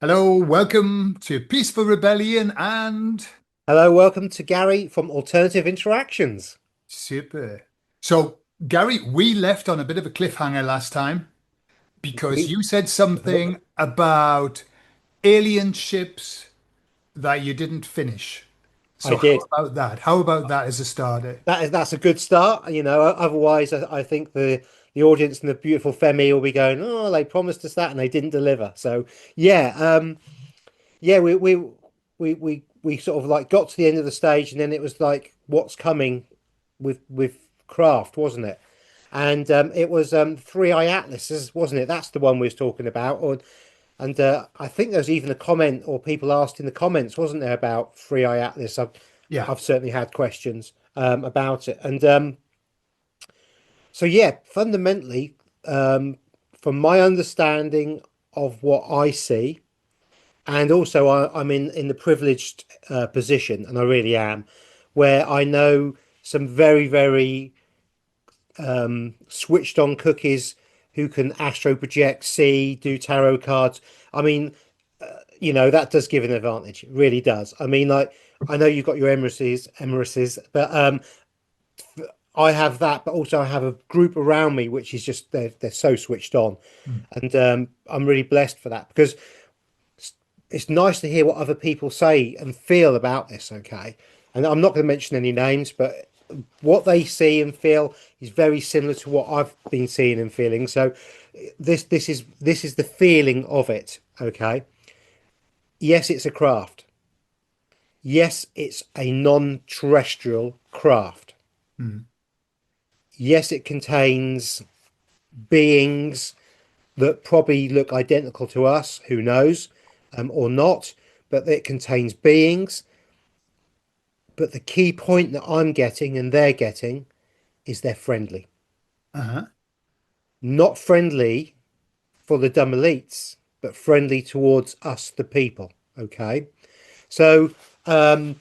Hello, welcome to Peaceful Rebellion and Hello, welcome to Gary from Alternative Interactions. Super. So, Gary, we left on a bit of a cliffhanger last time because We, you said something about alien ships that you didn't finish. I So, how did. about that? How about that as a starter? That's a good start. Otherwise, I think the audience and the beautiful Femi will be going, "Oh, they promised us that and they didn't deliver." So, yeah, yeah, we sort of like got to the end of the stage, and then it was like, "What's coming with craft?" wasn't it? And it was Three Eye Atlases, wasn't it? That's the one we was talking about. And I think there's even a comment or people asked in the comments, wasn't there, about Free Eye Atlas? Yeah. I've certainly had questions about it. And so, yeah, fundamentally, from my understanding of what I see, and also I'm in the privileged position, and I really am, where I know some very, very switched on cookies who can astro project, see, do tarot cards. I mean, that does give an advantage. It really does. I mean, like, I know you've got your emirises, but I have that, but also I have a group around me which is just they're so switched on, Mm. and I'm really blessed for that because it's nice to hear what other people say and feel about this. Okay, and I'm not going to mention any names, but what they see and feel is very similar to what I've been seeing and feeling. So this is the feeling of it. Okay, yes, it's a craft. Yes, it's a non-terrestrial craft. Mm. Yes, it contains beings that probably look identical to us, who knows, or not, but it contains beings. But the key point that I'm getting and they're getting is they're friendly. Uh-huh. Not friendly for the dumb elites, but friendly towards us, the people. Okay. So um,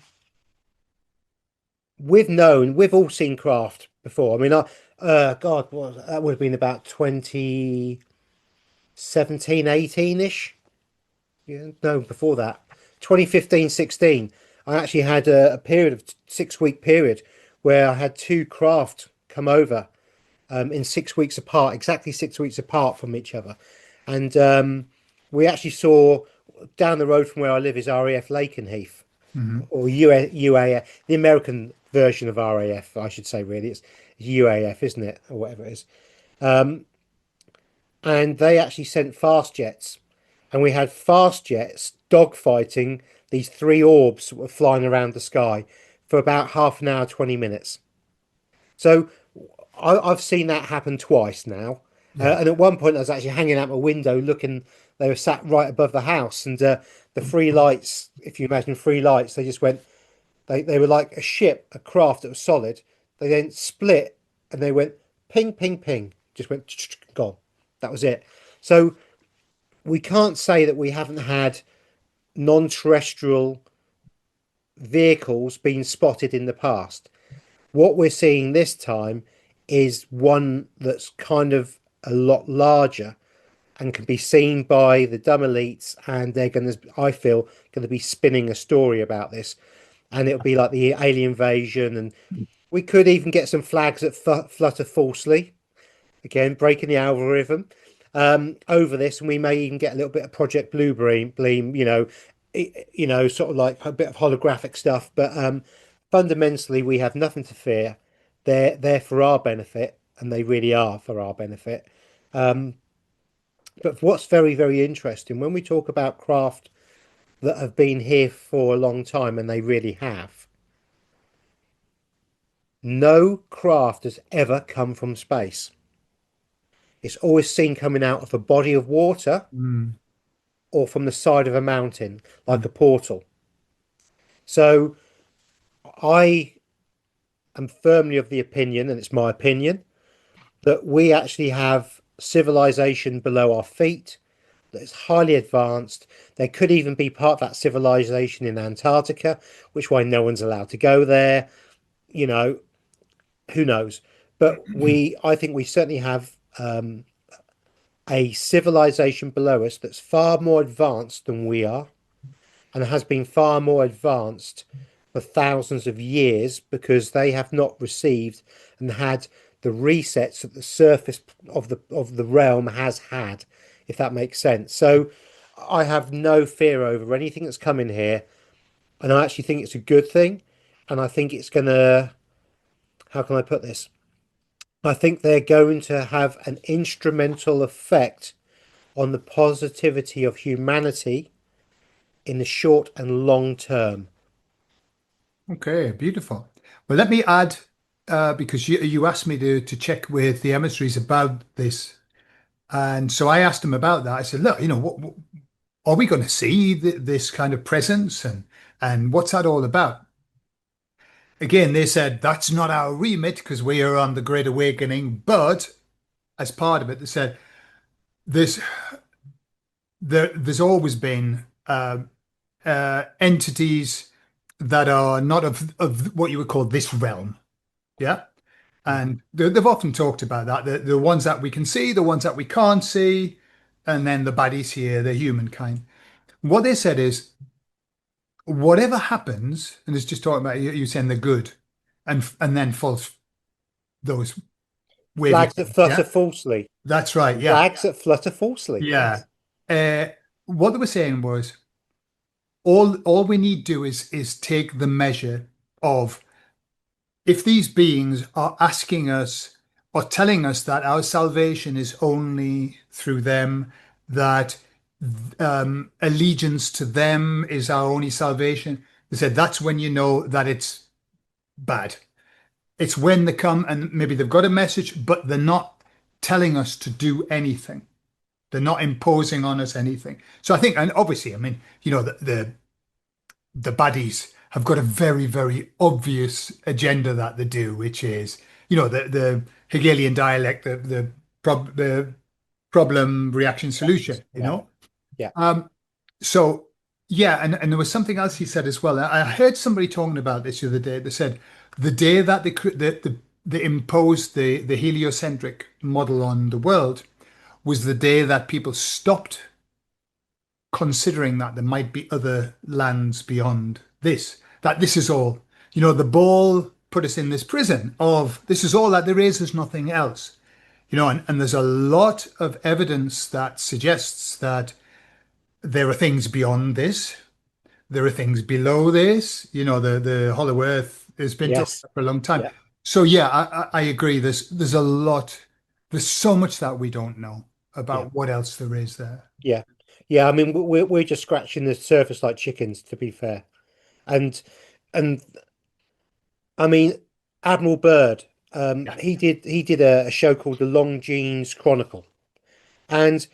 we've all seen craft before. I mean, God, that would have been about 2017, 18-ish. Yeah, no, before that, 2015, 16. I actually had a period of 6 week period where I had two craft come over in 6 weeks apart, exactly 6 weeks apart from each other. And we actually saw down the road from where I live is RAF Lakenheath Hmm. or UAF, the American version of RAF, I should say, really. It's UAF, isn't it? Or whatever it is. And they actually sent fast jets. And we had fast jets dogfighting these three orbs that were flying around the sky for about half an hour, 20 minutes. So I've seen that happen twice now. Yeah. And at one point, I was actually hanging out my window looking. They were sat right above the house, and the free lights. If you imagine free lights, they just went. They were like a ship, a craft that was solid. They then split, and they went ping, ping, ping. Just went gone. That was it. So we can't say that we haven't had non-terrestrial vehicles being spotted in the past. What we're seeing this time is one that's kind of a lot larger and can be seen by the dumb elites, and they're going to, I feel, going to be spinning a story about this, and it'll be like the alien invasion, and we could even get some flags that flutter falsely, again breaking the algorithm over this, and we may even get a little bit of Project Blue Beam, sort of like a bit of holographic stuff. But fundamentally, we have nothing to fear. They're for our benefit, and they really are for our benefit. Um, but what's very, very interesting when we talk about craft that have been here for a long time, and they really have, no craft has ever come from space. It's always seen coming out of a body of water Mm. or from the side of a mountain, like Mm. a portal. So I am firmly of the opinion, and it's my opinion, that we actually have civilization below our feet that is highly advanced. There could even be part of that civilization in Antarctica, which why no one's allowed to go there. You know, who knows? But I think we certainly have a civilization below us that's far more advanced than we are and has been far more advanced for thousands of years because they have not received and had the resets that the surface of the realm has had, if that makes sense. So I have no fear over anything that's coming here, and I actually think it's a good thing, and I think it's gonna, how can I put this? I think they're going to have an instrumental effect on the positivity of humanity in the short and long term. Okay, beautiful. Well, let me add, because you asked me to check with the emissaries about this, and so I asked them about that. I said, look, what are we going to see this kind of presence, and what's that all about? Again, they said that's not our remit because we are on the Great Awakening, but as part of it, they said there's there's always been entities that are not of what you would call this realm. Yeah. And they've often talked about that. The ones that we can see, the ones that we can't see, and then the baddies here, the humankind. What they said is whatever happens, and it's just talking about you saying the good and then false those wavy Flags that things. flutter Yeah. falsely. That's right. Yeah. Flags that flutter falsely. Yeah. Uh, what they were saying was all we need to do is take the measure of if these beings are asking us or telling us that our salvation is only through them, that allegiance to them is our only salvation, they said that's when you know that it's bad. It's when they come and maybe they've got a message, but they're not telling us to do anything. They're not imposing on us anything. So I think, and obviously, I mean, the baddies have got a very, very obvious agenda that they do, which is, the Hegelian dialect, the problem, reaction, solution, Yeah. Yeah. So yeah, and there was something else he said as well. I heard somebody talking about this the other day. They said the day that they imposed the heliocentric model on the world was the day that people stopped considering that there might be other lands beyond this, that this is all, the ball put us in this prison of this is all that there is, there's nothing else, and there's a lot of evidence that suggests that there are things beyond this, there are things below this, the hollow earth has been talked Yes. about for a long time. Yeah. So yeah, I agree. There's a lot, there's so much that we don't know Yeah. about what else there is there. Yeah. Yeah. I mean, we're just scratching the surface like chickens, to be fair. And and I mean, Admiral Bird, Yeah, he did a show called The Longines Chronicle. And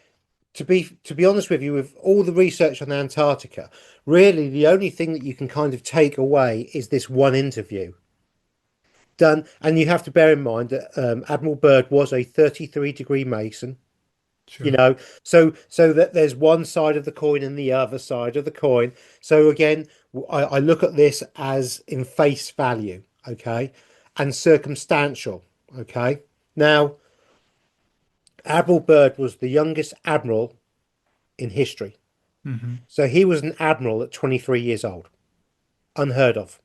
to be honest with you, with all the research on Antarctica, really the only thing that you can kind of take away is this one interview done. And you have to bear in mind that Admiral Bird was a 33-degree Mason. You sure. know, so that there's one side of the coin and the other side of the coin. So again, I look at this as in face value, okay, and circumstantial, okay. Now, Admiral Bird was the youngest admiral in history. Hmm. So he was an admiral at 23 years old. Unheard of.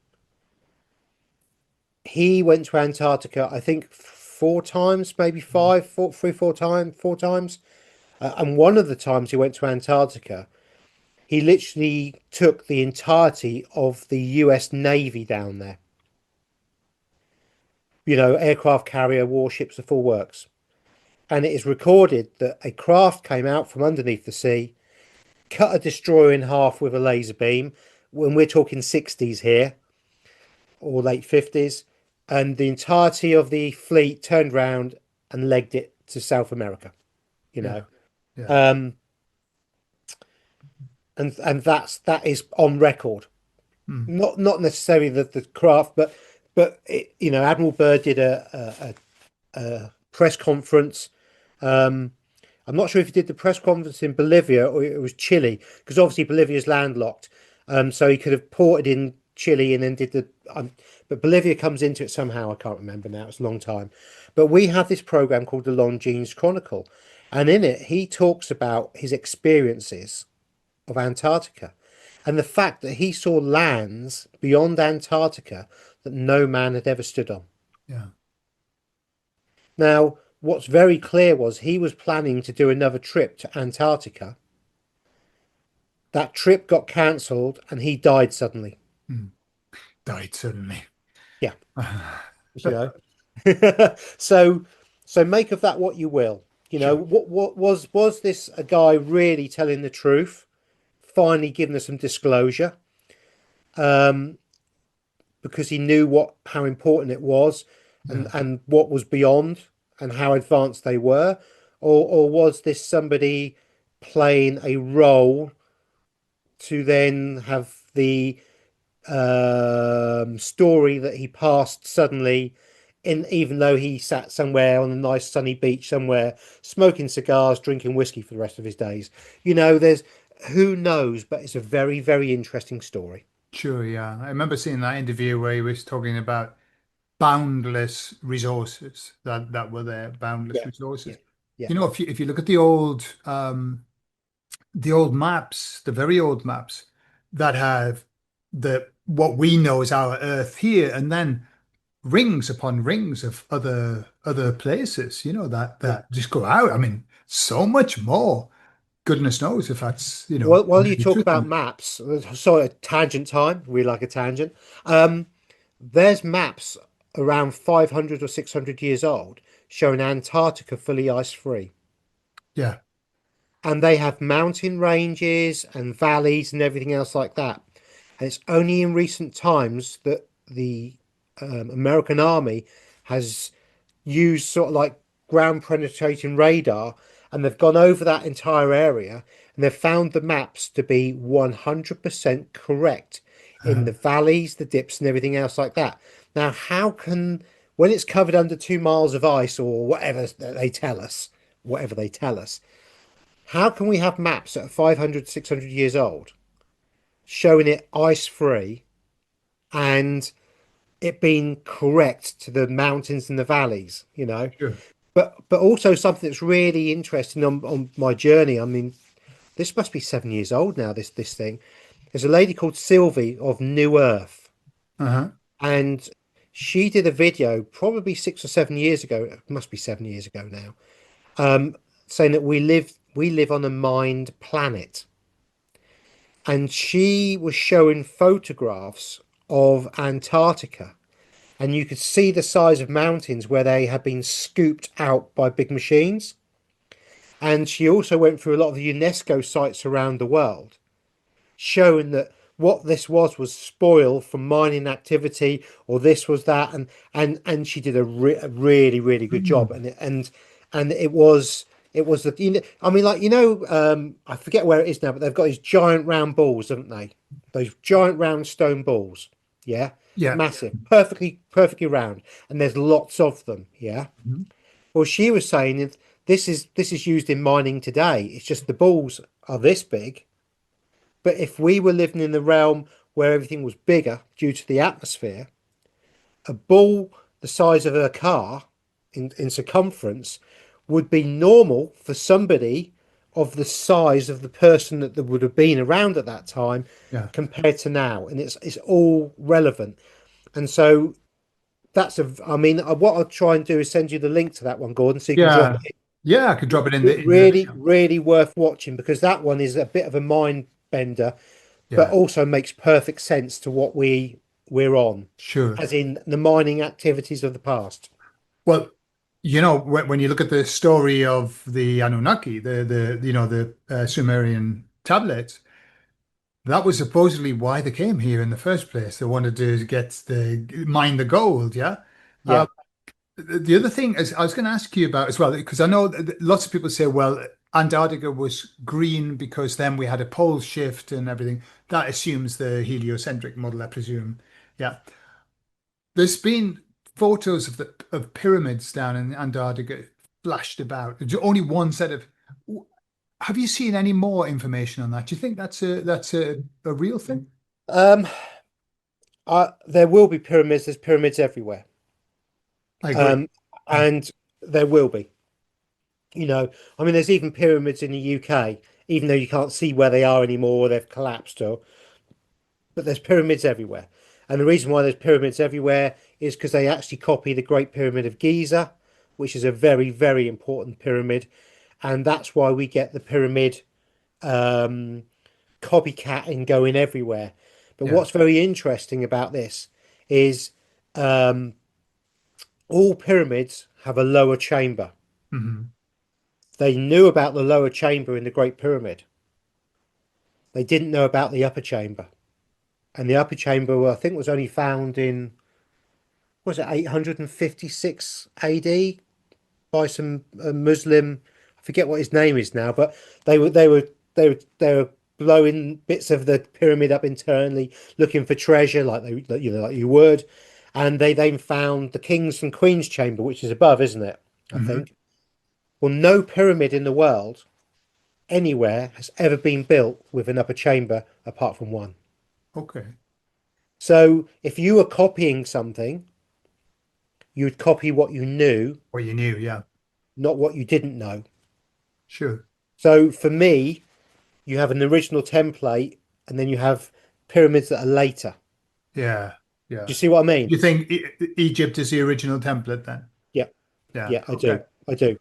He went to Antarctica, I think, 4 times, maybe five, four, three, 4 times, 4 times. And one of the times he went to Antarctica, he literally took the entirety of the US Navy down there. Aircraft carrier, warships, the full works. And it is recorded that a craft came out from underneath the sea, cut a destroyer in half with a laser beam, when we're talking 60s here, or late 50s, and the entirety of the fleet turned round and legged it to South America, you Yeah, know. yeah. Um, and that is on record. Mm. Not necessarily the craft, but Admiral Bird did a press conference. I'm not sure if he did the press conference in Bolivia or it was Chile, because obviously Bolivia's landlocked. So he could have ported in Chile and then did the. But Bolivia comes into it somehow. I can't remember now. It's a long time. But we have this program called the Longines Chronicle, And in it, he talks about his experiences of Antarctica and the fact that he saw lands beyond Antarctica that no man had ever stood on. Yeah. Now, what's very clear was he was planning to do another trip to Antarctica. That trip got cancelled and he died suddenly. Mm. Died suddenly. Yeah, you know. So so make of that what you will. You know, Sure. what was this a guy really telling the truth? Finally giving us some disclosure, um, because he knew what how important it was Yeah. and what was beyond and how advanced they were, or was this somebody playing a role to then have the story that he passed suddenly in, even though he sat somewhere on a nice sunny beach somewhere smoking cigars, drinking whiskey for the rest of his days. You know, there's who knows, but it's a very, very interesting story. Sure. Yeah. I remember seeing that interview where he was talking about boundless resources that were there, boundless Yeah, yeah, resources. yeah, You know, if you look at the old maps, the very old maps that have the what we know as our Earth here, and then rings upon rings of other places, you know, yeah. that just go out. I mean, so much more. Goodness knows if that's, you know, Well, while you really talk true. about maps, sorry, tangent time. We like a tangent. There's maps around 500 or 600 years old showing Antarctica fully ice free. Yeah. And they have mountain ranges and valleys and everything else like that. And it's only in recent times that the American Army has used sort of like ground penetrating radar, and they've gone over that entire area and they've found the maps to be 100% correct in Uh, the valleys, the dips, and everything else like that. Now, how can, when it's covered under 2 miles of ice or whatever they tell us, whatever they tell us, how can we have maps that are 500, 600 years old showing it ice free and it being correct to the mountains and the valleys, you know? sure. But also something that's really interesting on my journey. I mean, this must be 7 years old now, this thing. There's a lady called Sylvie of New Earth, Uh-huh. and she did a video probably 6 or 7 years ago. It must be 7 years ago now, saying that we live on a mined planet. And she was showing photographs of Antarctica, and you could see the size of mountains where they had been scooped out by big machines. And she also went through a lot of the UNESCO sites around the world, showing that what this was spoil from mining activity, or this was that, and she did a really really good job, Mm. and it was the, you know, I mean, like, you know, I forget where it is now, but they've got these giant round balls, haven't they? Those giant round stone balls, yeah, Yeah. massive, perfectly round, and there's lots of them, yeah. Mhm. Well, she was saying that this is used in mining today. It's just the balls are this big, but if we were living in the realm where everything was bigger due to the atmosphere, a ball the size of a car in circumference would be normal for somebody of the size of the person that would have been around at that time Yeah. compared to now. And it's all relevant. And so that's a, I mean, what I'll try and do is send you the link to that one, Gordon, so you can drop Yeah. it. Yeah, I could drop it in the Really, video. really worth watching, because that one is a bit of a mind bender, but Yeah. also makes perfect sense to what we're on, Sure. as in the mining activities of the past. Well, you know, when you look at the story of the Anunnaki, the you know the Sumerian tablets, that was supposedly why they came here in the first place. They wanted to get the mine the gold, yeah. Yeah, The other thing is, I was going to ask you about as well, because I know that lots of people say, well, Antarctica was green because then we had a pole shift and everything. That assumes the heliocentric model, I presume. Yeah. There's been photos of the of pyramids down in Antarctica flashed about. There's only one set of. Have you seen any more information on that? Do you think that's a real thing? um, there will be pyramids. There's pyramids everywhere, I agree. um, and there will be. I mean, there's even pyramids in the UK, even though you can't see where they are anymore, they've collapsed, but there's pyramids everywhere. And the reason why there's pyramids everywhere is because they actually copy the Great Pyramid of Giza, which is a very, very important pyramid. And that's why we get the pyramid um, copycatting going everywhere. But Yeah. what's very interesting about this is um, all pyramids have a lower chamber. Hmm. They knew about the lower chamber in the Great Pyramid. They didn't know about the upper chamber. And the upper chamber, I think, was only found in, was it 856 AD by some Muslim, I forget what his name is now, but they were blowing bits of the pyramid up internally, looking for treasure, like you would, and they then found the king's and queen's chamber, which is above, isn't it? I Hmm. think. Well, no pyramid in the world anywhere has ever been built with an upper chamber apart from one. Okay. So if you were copying something, you'd copy what you knew, Well, you knew, yeah. not what you didn't know. Sure. So for me, you have an original template and then you have pyramids that are later. Yeah. Do you Yeah. see what I mean? You think Egypt is the original template then? Yeah, Yeah. yeah, I Okay. do. I do.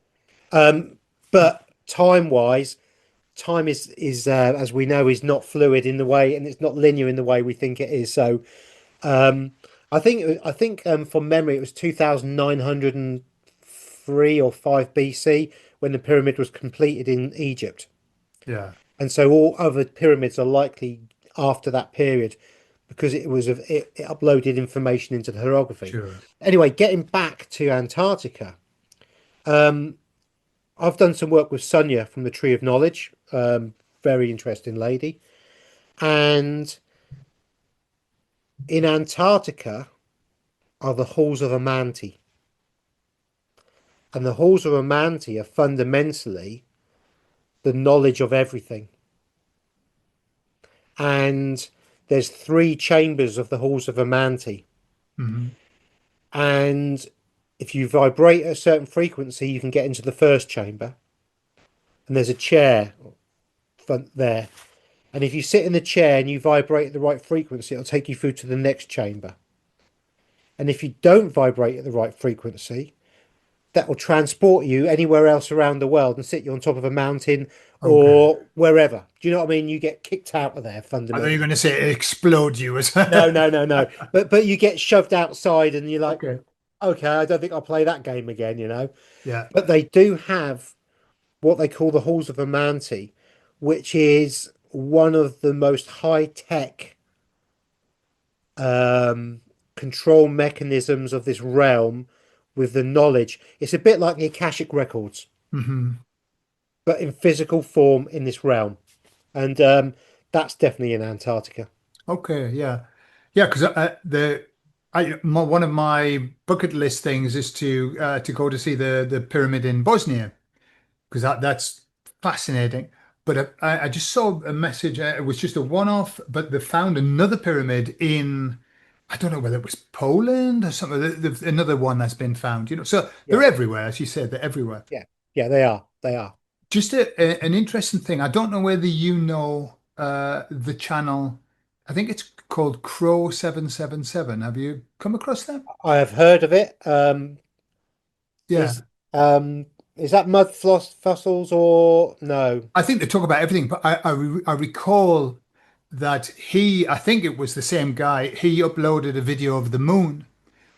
But time-wise, time is as we know is not fluid in the way, and it's not linear in the way we think it is. So um, I think from memory it was 2903 or 5 BC when the pyramid was completed in Egypt. Yeah. And so all other pyramids are likely after that period because it uploaded information into the hieroglyphy. Sure. Anyway, getting back to Antarctica, I've done some work with Sonia from the Tree of Knowledge, very interesting lady. And in Antarctica are the halls of Amanti. And the halls of Amanti are fundamentally the knowledge of everything. And there's three chambers of the halls of Amanti. Hmm. And if you vibrate at a certain frequency, you can get into the first chamber. And there's a chair front there. And if you sit in the chair and you vibrate at the right frequency, it'll take you through to the next chamber. And if you don't vibrate at the right frequency, that will transport you anywhere else around the world and sit you on top of a mountain Okay. or wherever. Do you know what I mean? You get kicked out of there I thought you were fundamentally. going to say it explodes you as well. No, no, no, no. But you get shoved outside and you're like, Okay. okay, I don't think I'll play that game again. Yeah. But they do have what they call the Halls of Amanti, which is one of the most high-tech um, control mechanisms of this realm with the knowledge. It's a bit like the Akashic records, Hmm. but in physical form in this realm. And that's definitely in Antarctica. Okay. Yeah. Yeah. Because one of my bucket list things is to go to see the pyramid in Bosnia because that's fascinating. But I just saw a message. It was just a one-off, but they found another pyramid in, I don't know whether it was Poland or something. Another one that's been found. So they're Yeah, everywhere, as you said, they're everywhere. yeah, yeah, they are. They are. Just an interesting thing. I don't know whether you know the channel. I think it's called Crow 777. Have you come across them? I have heard of it. Yeah. Is um, is that mud floss fossils or no? I think they talk about everything, but I recall that I think it was the same guy, he uploaded a video of the moon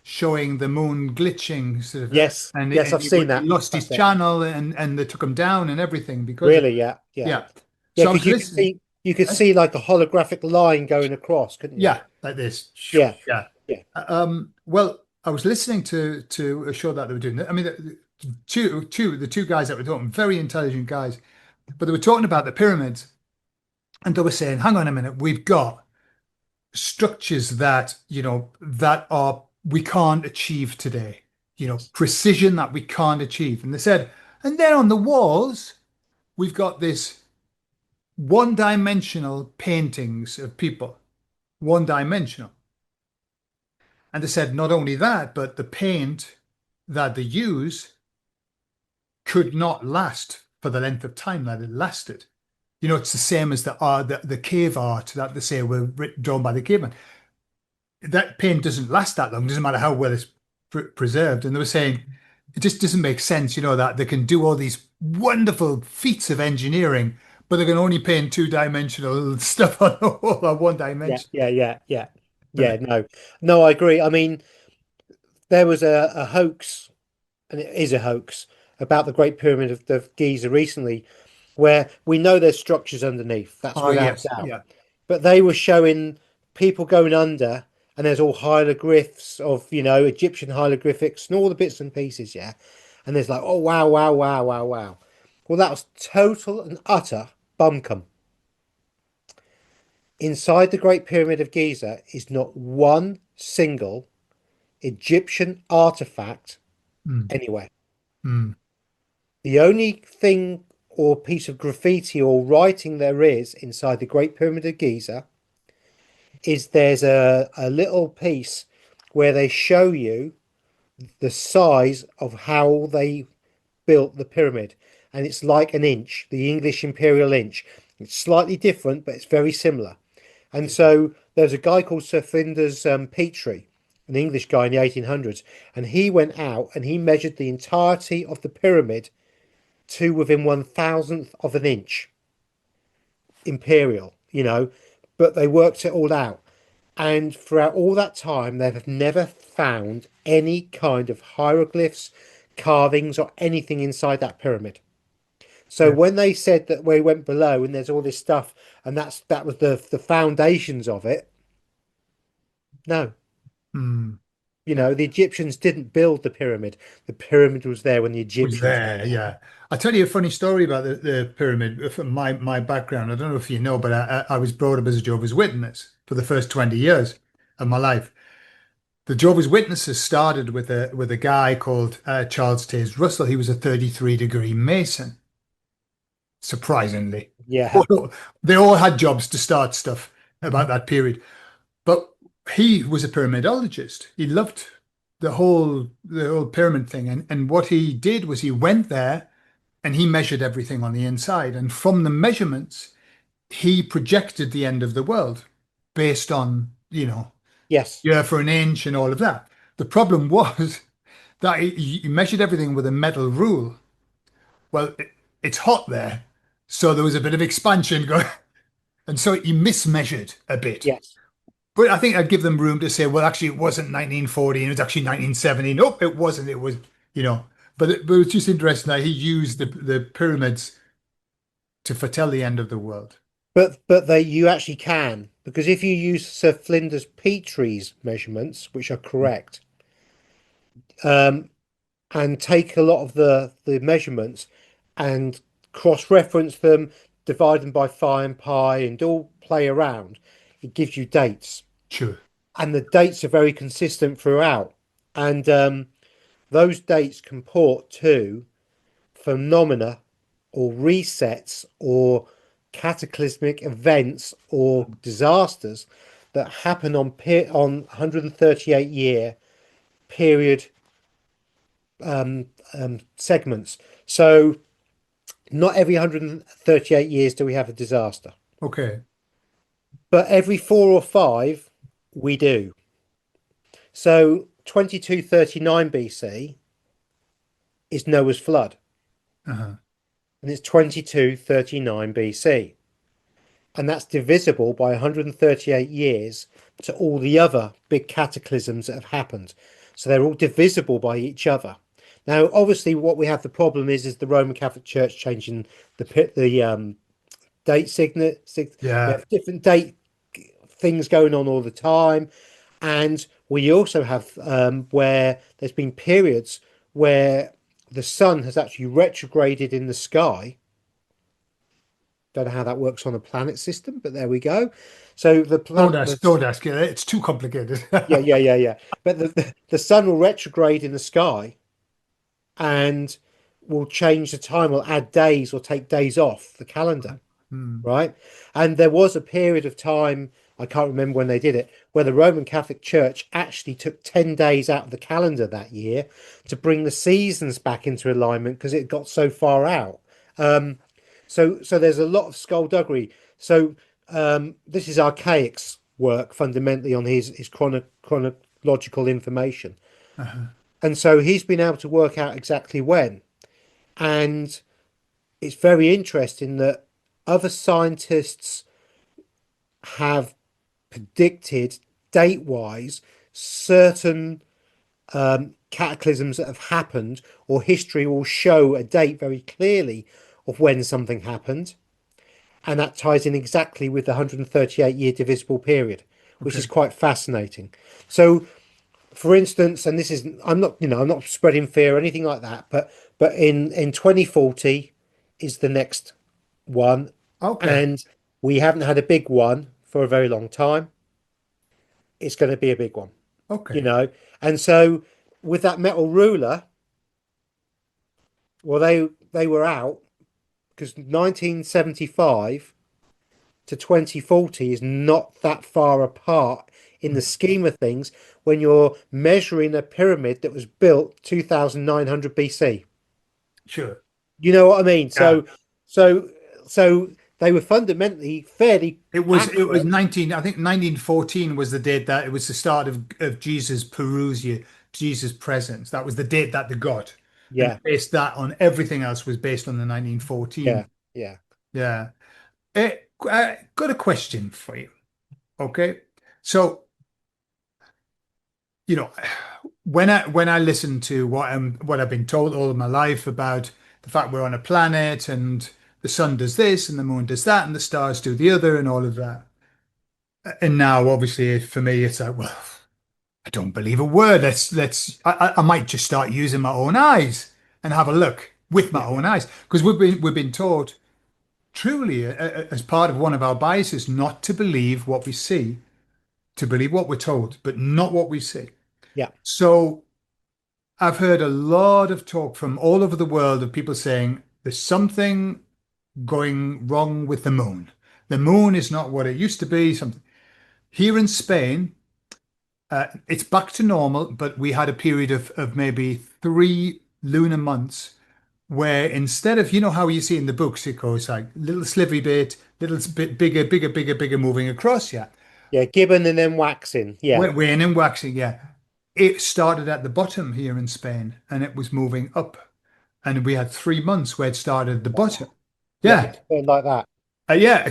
showing the moon glitching sort of, Yes, and, yes, and I've seen he that. lost his That's it. channel and they took him down and everything because of Really, it. yeah, yeah, Yeah. yeah. So I Because was listening. you could eh? see like a holographic line going across, couldn't you? Yeah, like this. Yeah, Yeah. yeah. Well, I was listening to a show that they were doing. I mean, the two guys that were talking, very intelligent guys, but they were talking about the pyramids, and they were saying, "Hang on a minute, we've got structures that are we can't achieve today. Precision that we can't achieve." And they said, and then on the walls, we've got this one-dimensional paintings of people, one-dimensional. And they said not only that, but the paint that they use could not last for the length of time that it lasted. It's the same as the cave art that they say were drawn by the caveman. That paint doesn't last that long. Doesn't matter how well it's preserved. And they were saying it just doesn't make sense, that they can do all these wonderful feats of engineering, but they can only paint two-dimensional stuff on the wall or one Yeah, dimension. yeah, yeah, yeah, yeah. No, no, I agree. I mean, there was a hoax, and it is a hoax about the Great Pyramid of Giza recently, where we know there's structures underneath. That's Oh without yes, doubt. yeah. But they were showing people going under, and there's all hieroglyphs of, Egyptian hieroglyphics and all the bits and pieces, yeah. And there's like, oh wow, wow, wow, wow, wow. Well, that was total and utter bumcum. Inside the Great Pyramid of Giza is not one single Egyptian artifact Mm, anywhere. mm, The only thing or piece of graffiti or writing there is inside the Great Pyramid of Giza is there's a little piece where they show you the size of how they built the pyramid. And it's like an inch, the English imperial inch. It's slightly different, but it's very similar. And so there's a guy called Sir Flinders Petrie, an English guy in the 1800s, and he went out and he measured the entirety of the pyramid to within 1,000th of an inch imperial, but they worked it all out. And throughout all that time, they have never found any kind of hieroglyphs, carvings, or anything inside that pyramid. So yeah. when they said that we went below and there's all this stuff, and that was the foundations of it, no. Mm. The Egyptians didn't build the pyramid. The pyramid was there when the Was Egyptians were there, there. yeah. I'll tell you a funny story about the pyramid from my background. I don't know if you know, but I was brought up as a Jehovah's Witness for the first 20 years of my life. The Jehovah's Witnesses started with a guy called Charles Taze Russell. He was a 33-degree Mason, surprisingly. Yeah. They all had jobs to start stuff about that period. But he was a pyramidologist. He loved the whole pyramid thing. And what he did was he went there and he measured everything on the inside. And from the measurements, he projected the end of the world based on, Yes. yeah, for an inch and all of that. The problem was that he measured everything with a metal rule. Well, it's hot there. So there was a bit of expansion going. And so he mismeasured a bit. Yes. But I think I'd give them room to say, well, actually, it wasn't 1940, and it was actually 1970. Nope, it wasn't. It was, you know. But it was just interesting that he used the pyramids to foretell the end of the world. But they you actually can, because if you use Sir Flinders Petrie's measurements, which are correct, um, and take a lot of the measurements and cross-reference them, divide them by phi and pi, and all play around, it gives you dates, Sure. and the dates are very consistent throughout, and those dates comport to phenomena or resets or cataclysmic events or disasters that happen on 138 year period segments. So not every 138 years do we have a disaster, Okay. but every 4 or 5 we do. So 2239 BC is Noah's flood, Uh-huh. and it's 2239 BC. And that's divisible by 138 years to all the other big cataclysms that have happened. So they're all divisible by each other. Now, obviously, what we have the problem is the Roman Catholic Church changing the date signet. We Yeah. have different date things going on all the time, and we also have where there's been periods where the sun has actually retrograded in the sky. Don't know how that works on a planet system, but there we go. So the Don't planet, ask. Don't ask. Yeah, it's too complicated. yeah, yeah, yeah, yeah. But the sun will retrograde in the sky and will change the time, will add days or take days off the calendar, Hmm. right? And there was a period of time I can't remember when they did it, where the Roman Catholic Church actually took 10 days out of the calendar that year to bring the seasons back into alignment because it got so far out. Um, so there's a lot of skullduggery. So this is Archaic's work fundamentally on his chronological information. Uh-huh. And so he's been able to work out exactly when. And it's very interesting that other scientists have predicted date wise certain cataclysms that have happened, or history will show a date very clearly of when something happened. And that ties in exactly with the 138-year divisible period, which Okay. is quite fascinating. So, for instance, and this is I'm not spreading fear or anything like that, but in 2040 is the next one, Okay. and we haven't had a big one for a very long time. It's going to be a big one, you Okay. know. And so with that metal ruler, well, they were out because 1975 to 2040 is not that far apart in the scheme of things when you're measuring a pyramid that was built 2900 BC. Sure. You know what I mean? Yeah. So, so they were fundamentally fairly It was accurate. 19, I think 1914 was the date that it was the start of Jesus Perusia, Jesus' presence. That was the date that they got. And Yeah, based that on everything else was based on the 1914. yeah, yeah, Yeah. I got a question for you. Okay. So, you know, when I listen to what I've been told all of my life about the fact we're on a planet and the sun does this and the moon does that and the stars do the other and all of that. And now, obviously, for me, it's like, well, I don't believe a word. I might just start using my own eyes and have a look with my yeah, own eyes because we've been taught truly as part of one of our biases not to believe what we see, to believe what we're told, but not what we see. yeah, So I've heard a lot of talk from all over the world of people saying there's something going wrong with the moon. The moon is not what it used to be. Something here in Spain. It's back to normal, but we had a period of maybe 3 lunar months where instead of, you know, how you see in the books, it goes like little slivery bit, little bit bigger, bigger, bigger, bigger moving across. Yeah. yeah. Gibbon and then waxing. Yeah, Weighing and waxing. Yeah. It started at the bottom here in Spain and it was moving up. And we had 3 months where it started at the bottom. yeah. Yeah. Like that. Yeah.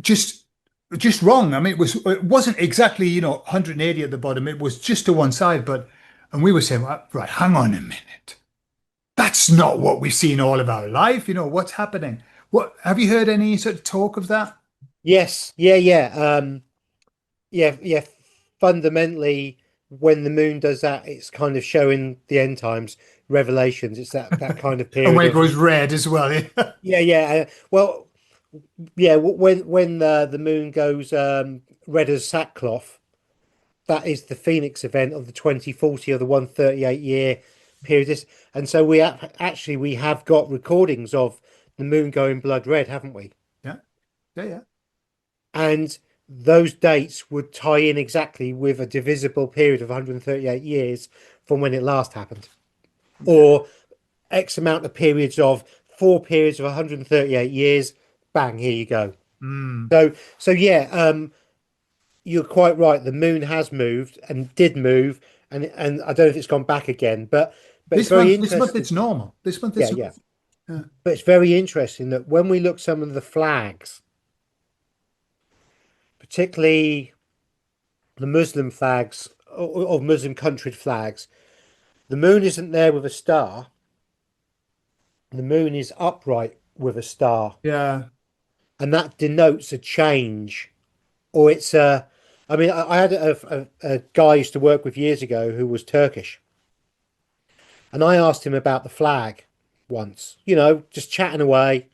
Just wrong. I mean, it wasn't exactly, 180 at the bottom. It was just to one side, and we were saying, right, hang on a minute. That's not what we've seen all of our life. What's happening? What have you heard any sort of talk of that? Yes, yeah, yeah. Yeah, yeah. Fundamentally, when the moon does that, it's kind of showing the end times, revelations. It's that kind of And period when it of goes red as well. Yeah. yeah, yeah. Well, yeah. When the moon goes red as sackcloth, that is the Phoenix event of the 2040 or the 138-year period. And so we have got recordings of the moon going blood red, haven't we? Yeah. Yeah. Yeah. And those dates would tie in exactly with a divisible period of 138 years from when it last happened, Okay. or X amount of periods of 4 periods of 138 years. Bang, here you go. Mm. So yeah, you're quite right. The moon has moved and did move, and I don't know if it's gone back again, but it's This very month, this month interesting. it's normal. This month Yeah, it's yeah. yeah. But it's very interesting that when we look some of the flags, particularly the Muslim flags or Muslim country flags, the moon isn't there with a star. The moon is upright with a star, Yeah. and that denotes a change. Or it's a, I mean, I had a guy I used to work with years ago who was Turkish, and I asked him about the flag once, just chatting away.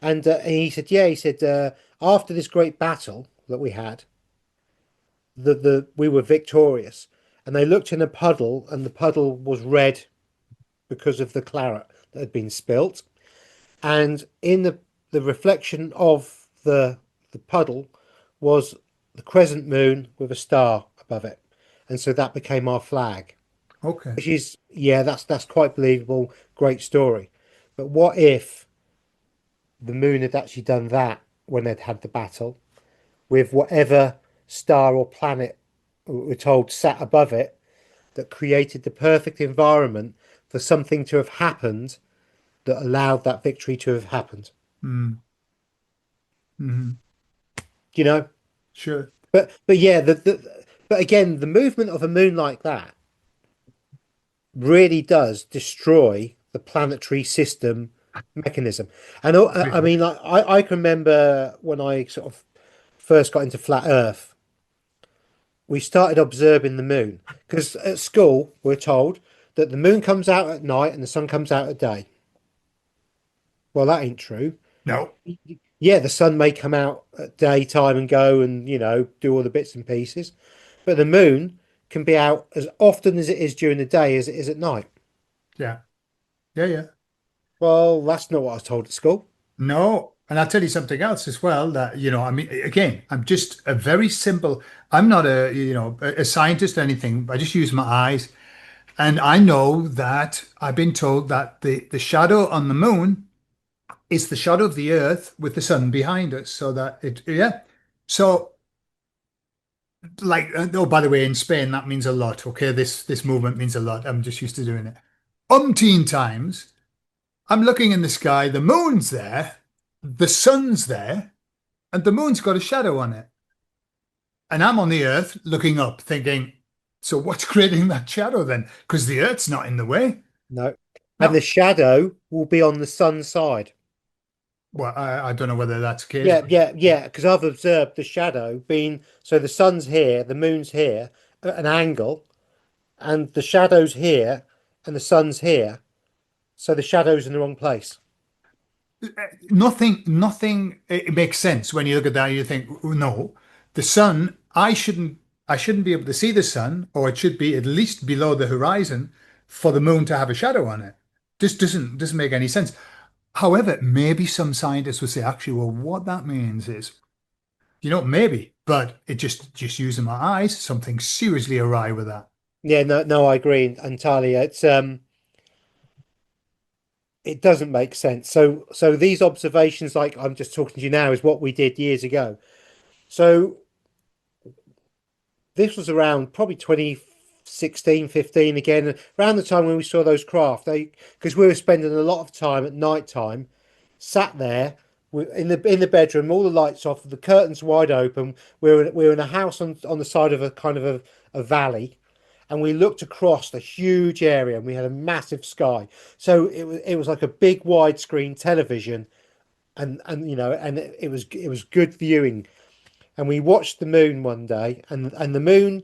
And he said, yeah, he said, after this great battle that we had, we were victorious. And they looked in a puddle, and the puddle was red because of the claret that had been spilt. And in the reflection of the puddle was a crescent moon with a star above it, and so that became our flag. Okay. Which is, yeah, that's quite believable. Great story. But what if the moon had actually done that when they'd had the battle with whatever star or planet we're told sat above it that created the perfect environment for something to have happened that allowed that victory to have happened? Mm. Hmm. You know? Sure. But yeah, but again, the movement of a moon like that really does destroy the planetary system mechanism. And I Completely. mean, like, I can remember when I sort of first got into flat Earth, we started observing the moon because at school we're told that the moon comes out at night and the sun comes out at day. Well, that ain't true. No. Yeah, the sun may come out at daytime and go and, do all the bits and pieces, but the moon can be out as often as it is during the day as it is at night. Yeah. Yeah. Yeah. Well, that's not what I was told at school. No. And I'll tell you something else as well that, I mean, again, I'm just a very simple, I'm not a scientist or anything. I just use my eyes. And I know that I've been told that the shadow on the moon is the shadow of the earth with the sun behind us. So that yeah. So like, oh, by the way, in Spain, that means a lot. Okay. This movement means a lot. I'm just used to doing it. Umpteen times. I'm looking in the sky, the moon's there, the sun's there, and the moon's got a shadow on it. And I'm on the earth looking up, thinking, so what's creating that shadow then? Because the earth's not in the way. No. And No, the shadow will be on the sun's side. well, I don't know whether that's the case, Yeah, but yeah, yeah. Because I've observed the shadow being so the sun's here, the moon's here at an angle, and the shadow's here, and the sun's here. So the shadow's in the wrong place. nothing, it makes sense when you look at that. You think, "Oh, no, the sun, I shouldn't be able to see the sun, or it should be at least below the horizon for the moon to have a shadow on it. Just doesn't make any sense. However, maybe some scientists would say, actually, well, what that means is, maybe, but it just using my eyes, something seriously awry with that. Yeah, no, no, I agree entirely. It doesn't make sense. So these observations, like I'm just talking to you now, is what we did years ago. So this was around probably 2016, 15 again, around the time when we saw those craft. Because we were spending a lot of time at night time, sat there in the bedroom, all the lights off, the curtains wide open. We were in a house on the side of a kind of a valley, and we looked across a huge area, and we had a massive sky. So it was like a big widescreen television, and it was good viewing. And we watched the moon one day, and the moon,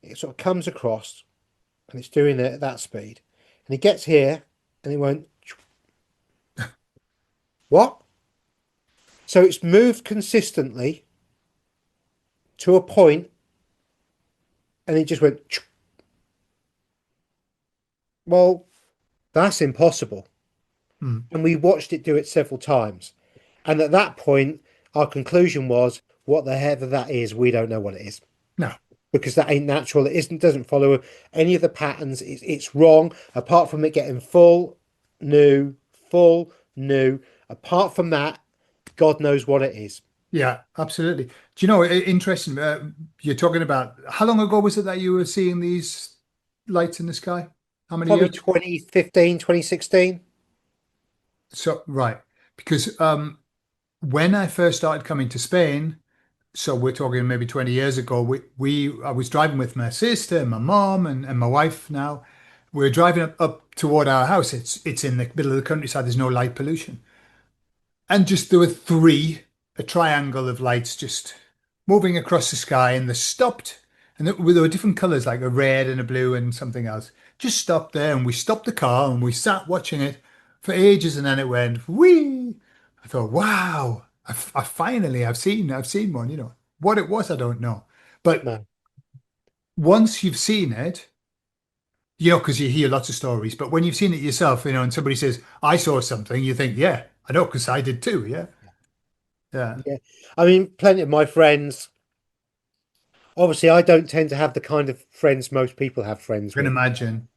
it sort of comes across and it's doing it at that speed, and it gets here and it went what? So it's moved consistently to a point, and it just went. Well, that's impossible. Hmm. And we watched it do it several times, and at that point, our conclusion was, what the hell that is, we don't know what it is. No, Because that ain't natural. It isn't, doesn't follow any of the patterns. It's wrong. Apart from it getting new, full, new. Apart from that, God knows what it is. yeah, absolutely. Do you know, interesting, you're talking about how long ago was it that you were seeing these lights in the sky? How many Probably years? 2015, 2016. So, right, because when I first started coming to Spain, so we're talking maybe 20 years ago, I was driving with my sister and my mom and my wife now. We're driving up toward our house. It's in the middle of the countryside. There's no light pollution. And just there were three, a triangle of lights just moving across the sky, and they stopped. And there were different colors, like a red and a blue and something else. Just stopped there, and we stopped the car and we sat watching it for ages, and then it went whee. I thought, wow, I've seen one. What it was, I don't know. But No. once you've seen it, because you hear lots of stories, but when you've seen it yourself, and somebody says, I saw something, you think, yeah, I know, because I did too. Yeah. Yeah. Yeah. I mean, plenty of my friends. Obviously, I don't tend to have the kind of friends most people have friends I can with. imagine.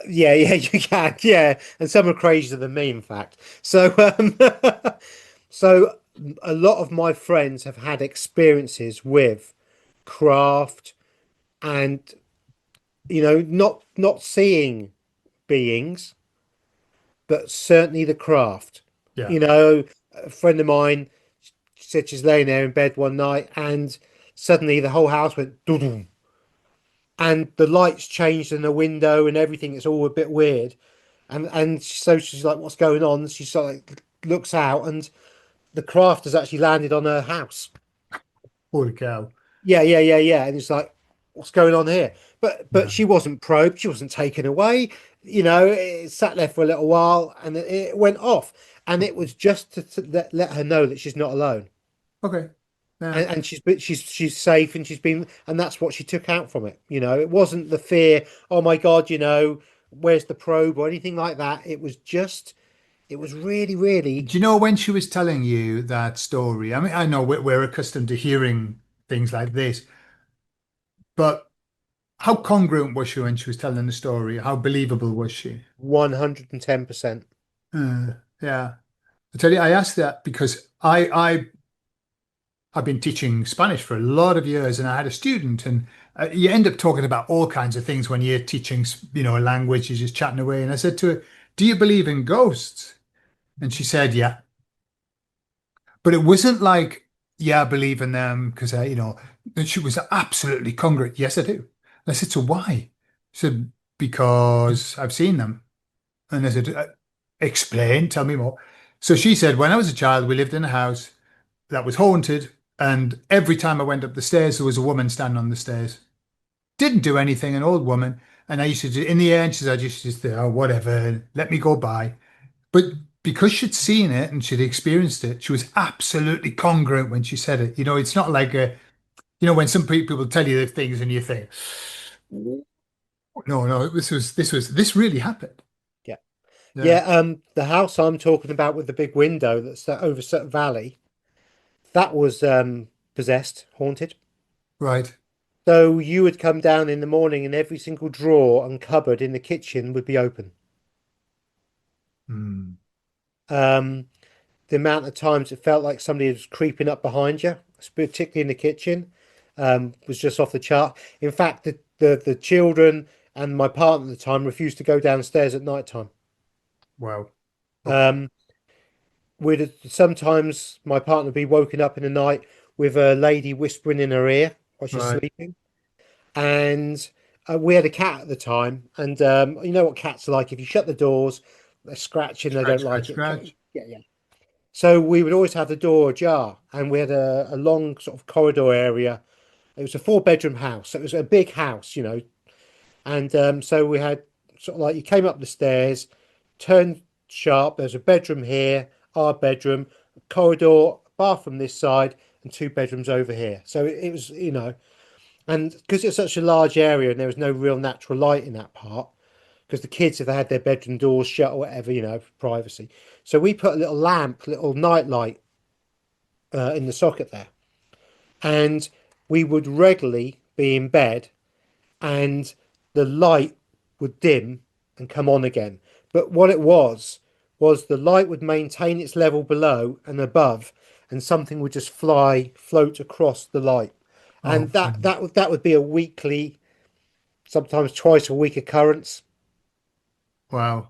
Yeah, yeah, you can. Yeah, and some are crazier than me, in fact. So, so a lot of my friends have had experiences with craft and not seeing beings, but certainly the craft. Yeah. You know, a friend of mine said she's laying there in bed one night and suddenly the whole house went doo, and the lights changed in the window and everything. It's all a bit weird. And so she's like, "What's going on?" She sort of like looks out, and the craft has actually landed on her house. Holy cow. Yeah, yeah, yeah, yeah. And it's like, "What's going on here?" But Yeah. she wasn't probed. She wasn't taken away. It sat there for a little while, and it went off. And it was just to let her know that she's not alone, Okay. Yeah. and she's safe, and and that's what she took out from it. It wasn't the fear. Oh my God, where's the probe or anything like that. It was really, really Do you know when she was telling you that story? I mean, I know we're accustomed to hearing things like this, but how congruent was she when she was telling the story? How believable was she? 110%. Yeah. I tell you, I asked that because I've been teaching Spanish for a lot of years, and I had a student, and you end up talking about all kinds of things when you're teaching, a language. You're just chatting away, and I said to her, "Do you believe in ghosts?" And she said, "Yeah." But it wasn't like, "Yeah, I believe in them," because and she was absolutely congruent. "Yes, I do." And I said, "So why?" She said, "Because I've seen them." And I said, "Explain, tell me more." So she said, "When I was a child, we lived in a house that was haunted, and every time I went up the stairs, there was a woman standing on the stairs. Didn't do anything, an old woman. And I used to, in the end, she said, I just say, oh, whatever, let me go by." But because she'd seen it and she'd experienced it, she was absolutely congruent when she said it. It's not like when some people tell you things and you think, no, no, this really happened. Yeah. Yeah, Yeah, the house I'm talking about with the big window that's over Sutton Valley, that was possessed, haunted. right. So you would come down in the morning and every single drawer and cupboard in the kitchen would be open. Hmm. Um, the amount of times it felt like somebody was creeping up behind you, particularly in the kitchen, was just off the chart. In fact, the children and my partner at the time refused to go downstairs at night time. Wow. Okay. Um, We'd sometimes my partner would be woken up in the night with a lady whispering in her ear while she's Right. sleeping. And we had a cat at the time, and you know what cats are like. If you shut the doors, they're scratching. They Scratch, don't scratch, like it. scratch. Yeah, yeah. So we would always have the door ajar, and we had a long sort of corridor area. It was a four-bedroom house. So it was a big house. And so we had sort of like you came up the stairs, turned sharp. There's a bedroom here, our bedroom, corridor, bathroom this side, and two bedrooms over here. So it was. And because it's such a large area and there was no real natural light in that part, because the kids, if they had their bedroom doors shut or whatever, for privacy. So we put a little lamp, little night light in the socket there. And we would regularly be in bed and the light would dim and come on again. But what it was the light would maintain its level below and above, and something would just float across the light. Oh, And that would be a weekly, sometimes twice a week occurrence. wow.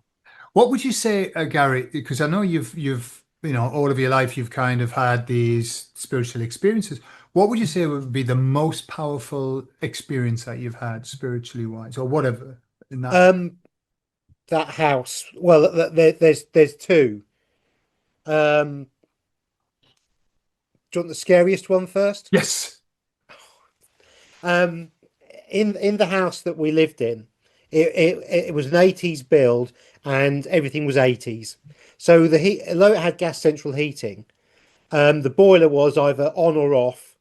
What would you say, Gary? Because I know you've all of your life you've kind of had these spiritual experiences. What would you say would be the most powerful experience that you've had spiritually wise, or whatever in that? Um, that house. Well, there's two. Um, do you want the scariest one first? Yes. Um, in the house that we lived in, it was an 80s build and everything was 80s. So the heat, although it had gas central heating, the boiler was either on or off,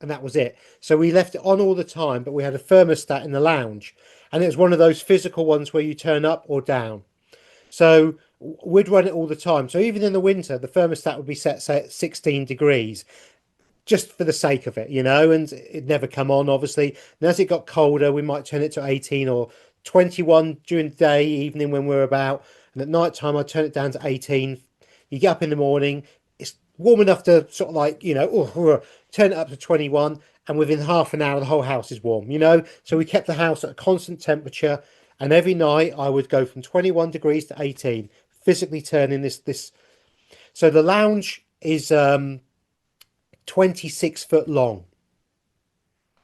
and that was it. So we left it on all the time, but we had a thermostat in the lounge, and it was one of those physical ones where you turn up or down. So we'd run it all the time. So even in the winter, the thermostat would be set, say, at 16 degrees. just for the sake of it, and it never come on, obviously. And as it got colder, we might turn it to 18 or 21 during the day, evening when we're about. And at night time, I'd turn it down to 18. You get up in the morning, it's warm enough to sort of like, turn it up to 21. And within half an hour, the whole house is warm. So we kept the house at a constant temperature. And every night I would go from 21 degrees to 18, physically turning this. So the lounge is 26 foot long.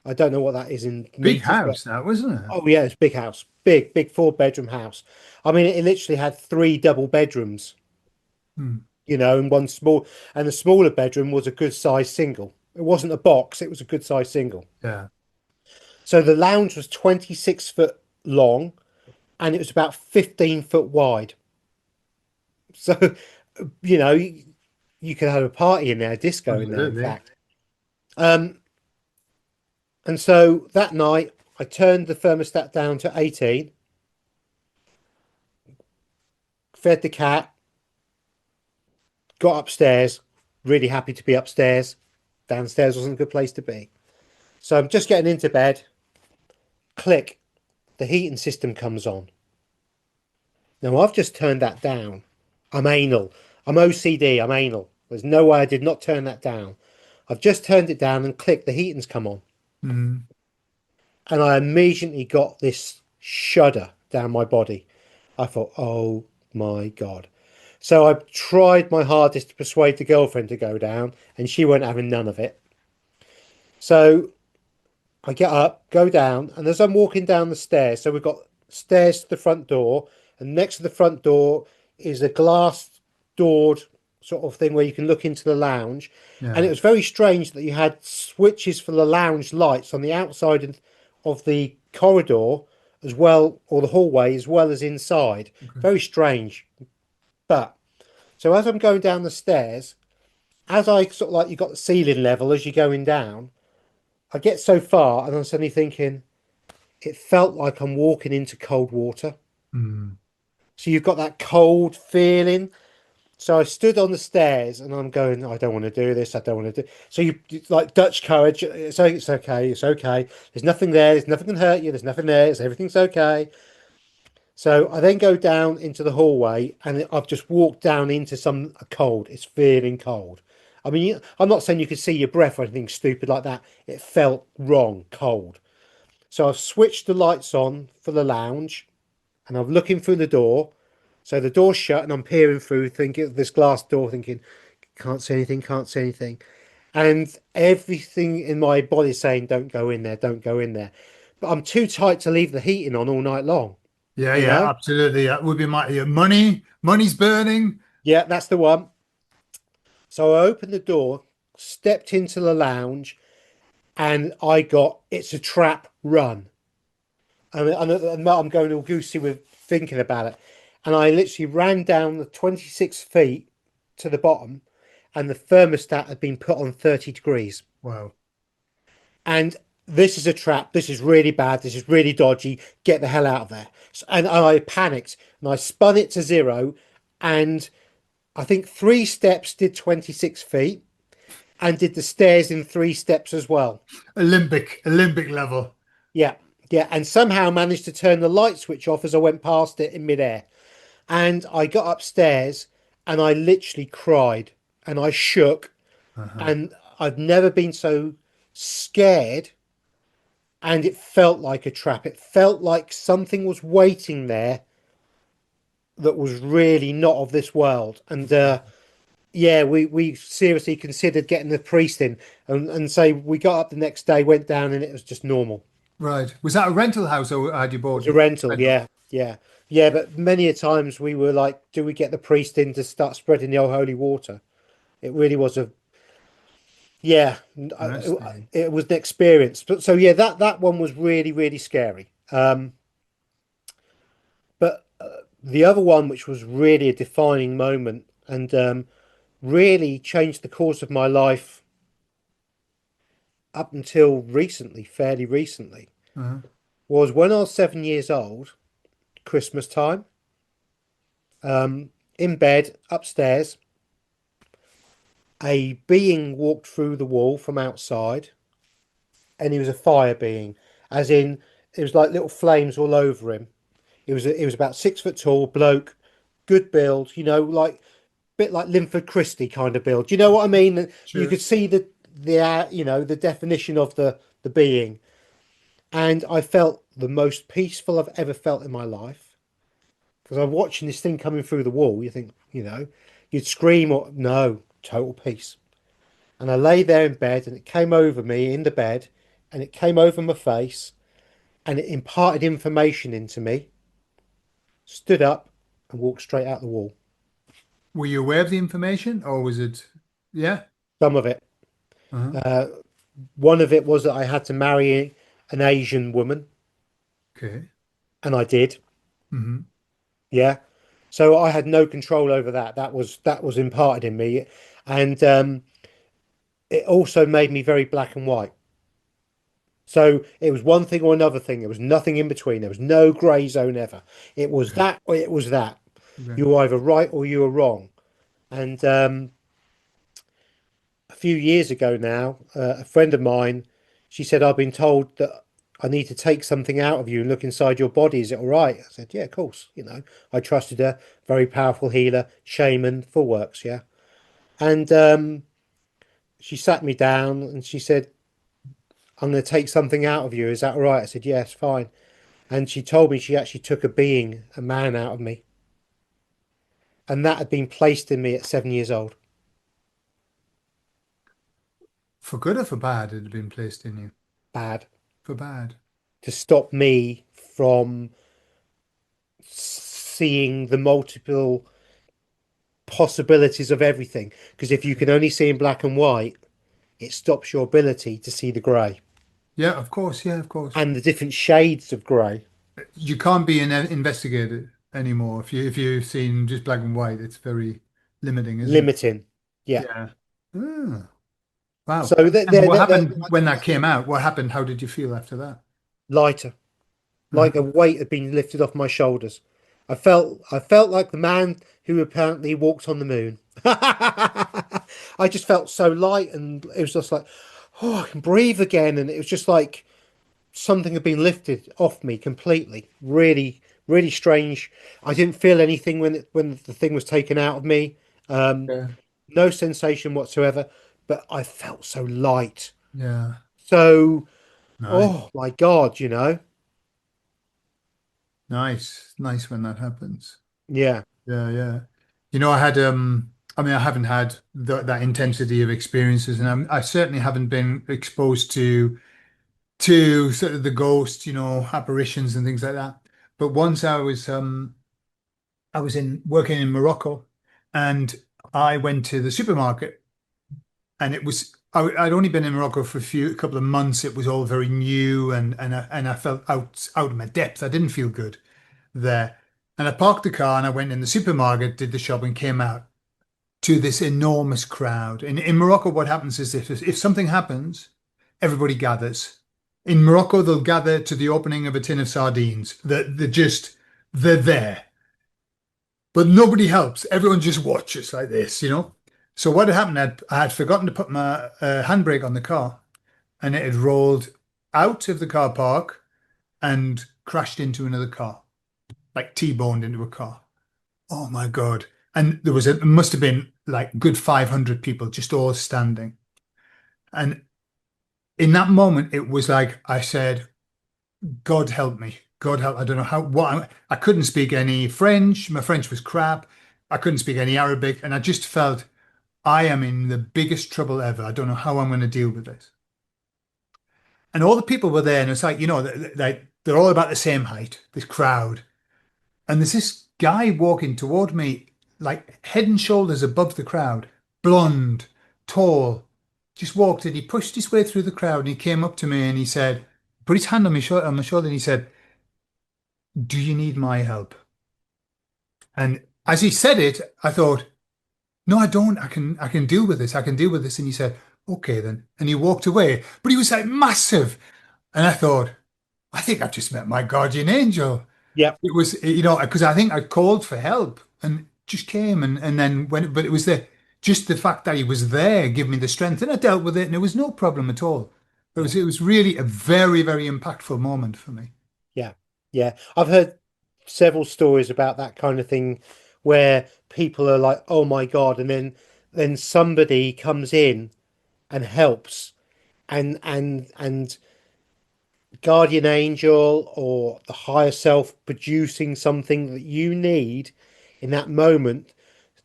I don't know what that is in Big meters, but house, that wasn't it? oh yeah, it's a big house. Big 4 bedroom house. I mean, it literally had 3 double bedrooms, Hmm. and one small, and the smaller bedroom was a good size single. It wasn't a box, it was a good size single. Yeah. So the lounge was 26 foot long and it was about 15 foot wide. So, you know, you could have a party in there, a disco in there, in Absolutely. fact. Um, and so that night, I turned the thermostat down to 18, fed the cat, got upstairs, really happy to be upstairs. Downstairs wasn't a good place to be. So I'm just getting into bed. Click, the heating system comes on. Now I've just turned that down. I'm anal. I'm OCD. I'm anal. There's no way I did not turn that down. I've just turned it down and clicked, the heating's come on. Mm. And I immediately got this shudder down my body. I thought, oh my God. So I tried my hardest to persuade the girlfriend to go down, and she weren't having none of it. So I get up, go down, and as I'm walking down the stairs, so we've got stairs to the front door, and next to the front door is a glass doored sort of thing where you can look into the lounge. And it Yeah. was very strange that you had switches for the lounge lights on the outside of the corridor as well, or the hallway as well as inside. Okay. Very strange. But so as I'm going down the stairs, as I sort of like you got the ceiling level as you're going down, I get so far and I'm suddenly thinking, it felt like I'm walking into cold water. Mm. So you've got that cold feeling. So I stood on the stairs and I'm going, I don't want to do this. I don't want to do. So like Dutch courage. It's okay. It's okay. There's nothing there. There's nothing can hurt you. There's nothing there. Everything's okay. So I then go down into the hallway and I've just walked down into some cold. It's feeling cold. I mean, I'm not saying you could see your breath or anything stupid like that. It felt wrong, cold. So I've switched the lights on for the lounge and I'm looking through the door. So the door's shut and I'm peering through, thinking this glass door, thinking, can't see anything, can't see anything. And everything in my body is saying, don't go in there, don't go in there. But I'm too tight to leave the heating on all night long, Yeah, you yeah, know? absolutely. That would be my money. Money's burning. Yeah, that's the one. So I opened the door, stepped into the lounge, and I got, it's a trap, run. And I'm going all goosey with thinking about it. And I literally ran down the 26 feet to the bottom, and the thermostat had been put on 30 degrees. Wow. And this is a trap. This is really bad. This is really dodgy. Get the hell out of there. And I panicked and I spun it to zero. And I think 3 steps did 26 feet and did the stairs in 3 steps as well. Olympic level. Yeah. Yeah. And somehow managed to turn the light switch off as I went past it in midair. And I got upstairs and I literally cried and I shook. Uh-huh. And I've never been so scared, and it felt like a trap. It felt like something was waiting there that was really not of this world. And yeah, we seriously considered getting the priest in, and say we got up the next day, went down, and it was just normal. Right. Was that a rental house or had you It was bought a it? rental, Rental. yeah, yeah, yeah. But many a times we were like, do we get the priest in to start spreading the old holy water? It really was a yeah, Interesting. it was an experience. But so yeah, that one was really scary. But the other one, which was really a defining moment and really changed the course of my life up until recently, fairly recently, Uh-huh. was when I was 7 years old, Christmas time, in bed upstairs. a being walked through the wall from outside, and he was a fire being, as in it was like little flames all over him. He was about 6 foot tall bloke, good build, like bit like Linford Christie kind of build. Do you know what I mean? You Sure. could see the definition of the being, and I felt the most peaceful I've ever felt in my life because I'm watching this thing coming through the wall. You think, you'd scream or no, total peace. And I lay there in bed, and it came over me in the bed, and it came over my face, and it imparted information into me. Stood up and walked straight out the wall. Were you aware of the information, or was it? Yeah. Some of it. Uh-huh. Uh, One of it was that I had to marry an Asian woman, Okay. and I did. Hmm. Yeah. So I had no control over that. That was imparted in me, and it also made me very black and white. So it was one thing or another thing. There was nothing in between. There was no grey zone ever. It was Okay. that or it was that. Okay. You were either right or you were wrong. And a few years ago now, a friend of mine, she said, I've been told that I need to take something out of you and look inside your body. Is it all right? I said, yeah, of course. I trusted her, very powerful healer, shaman, full works. Yeah. And she sat me down and she said, I'm going to take something out of you. Is that all right? I said, yes, fine. And she told me she actually took a man out of me. And that had been placed in me at 7 years old. For good or for bad, it had been placed in you. Bad. For bad. To stop me from seeing the multiple possibilities of everything. Because if you can only see in black and white, it stops your ability to see the grey Yeah, of course. Yeah, of course. and the different shades of grey. You can't be an investigator anymore if you've seen just black and white. It's very limiting, isn't it? Limiting. Yeah. Yeah. Ah, wow. So And what happened when that came out? What happened? How did you feel after that? lighter, like a Uh-huh. weight had been lifted off my shoulders. I felt like the man who apparently walked on the moon. I just felt so light, and it was just like, oh, I can breathe again, and it was just like something had been lifted off me completely. Really, really strange. I didn't feel anything when the thing was taken out of me. Um, Yeah. no sensation whatsoever, but I felt so light. Yeah. So, Nice. oh my God. Nice. Nice when that happens. Yeah. Yeah, yeah. I had I mean I haven't had that intensity of experiences, and I certainly haven't been exposed to sort of the ghosts, apparitions and things like that. But once I was in working in Morocco, and I went to the supermarket, and I'd only been in Morocco for a couple of months. It was all very new, and I felt out of my depth. I didn't feel good there. And I parked the car and I went in the supermarket, did the shopping, came out to this enormous crowd. In Morocco, what happens is if something happens, everybody gathers. In Morocco, they'll gather to the opening of a tin of sardines. They're there. But nobody helps. Everyone just watches like this. So what had happened, I had forgotten to put my handbrake on the car, and it had rolled out of the car park and crashed into another car, like T-boned into a car. Oh my God. And it must have been like good 500 people just all standing. And in that moment, it was like I said, God help me. God help. I don't know I couldn't speak any French. My French was crap. I couldn't speak any Arabic. And I just felt I am in the biggest trouble ever. I don't know how I'm going to deal with this. And all the people were there, and it's like, they're all about the same height, this crowd. And there's this guy walking toward me, like head and shoulders above the crowd, blonde, tall, just walked and he pushed his way through the crowd and he came up to me and he said, put his hand on my shoulder and he said, do you need my help? And as he said it, I thought, no, I don't. I can deal with this. I can deal with this. And he said, okay then. And he walked away. But he was like massive. And I thought, I think I've just met my guardian angel. Yeah. It was, because I think I called for help and just came and then but it was just the fact that he was there gave me the strength, and I dealt with it, and it was no problem at all. Yeah, It was really a very, very impactful moment for me. yeah, yeah. I've heard several stories about that kind of thing where people are like, "Oh my God," and then somebody comes in and helps, and guardian angel or the higher self producing something that you need in that moment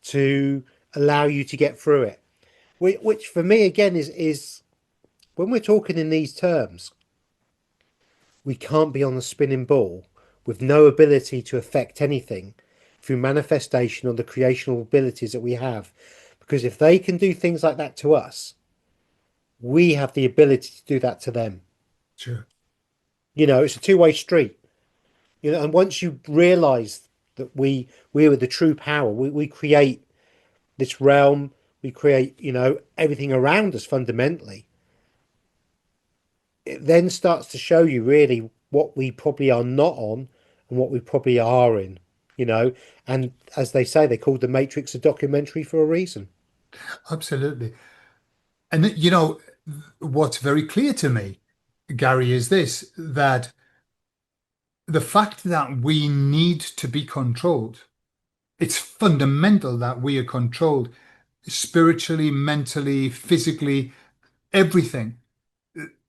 to allow you to get through it. Which for me again is when we're talking in these terms, we can't be on a spinning ball with no ability to affect anything through manifestation or the creational abilities that we have. Because if they can do things like that to us, we have the ability to do that to them. Sure. It's a two-way street. And once you realize that we are the true power, we create this realm, we create, everything around us fundamentally. It then starts to show you really what we probably are not on and what we probably are in, you know. And as they say, they called The Matrix a documentary for a reason. Absolutely. And what's very clear to me, Gary, is this, that the fact that we need to be controlled, it's fundamental that we are controlled spiritually, mentally, physically, everything.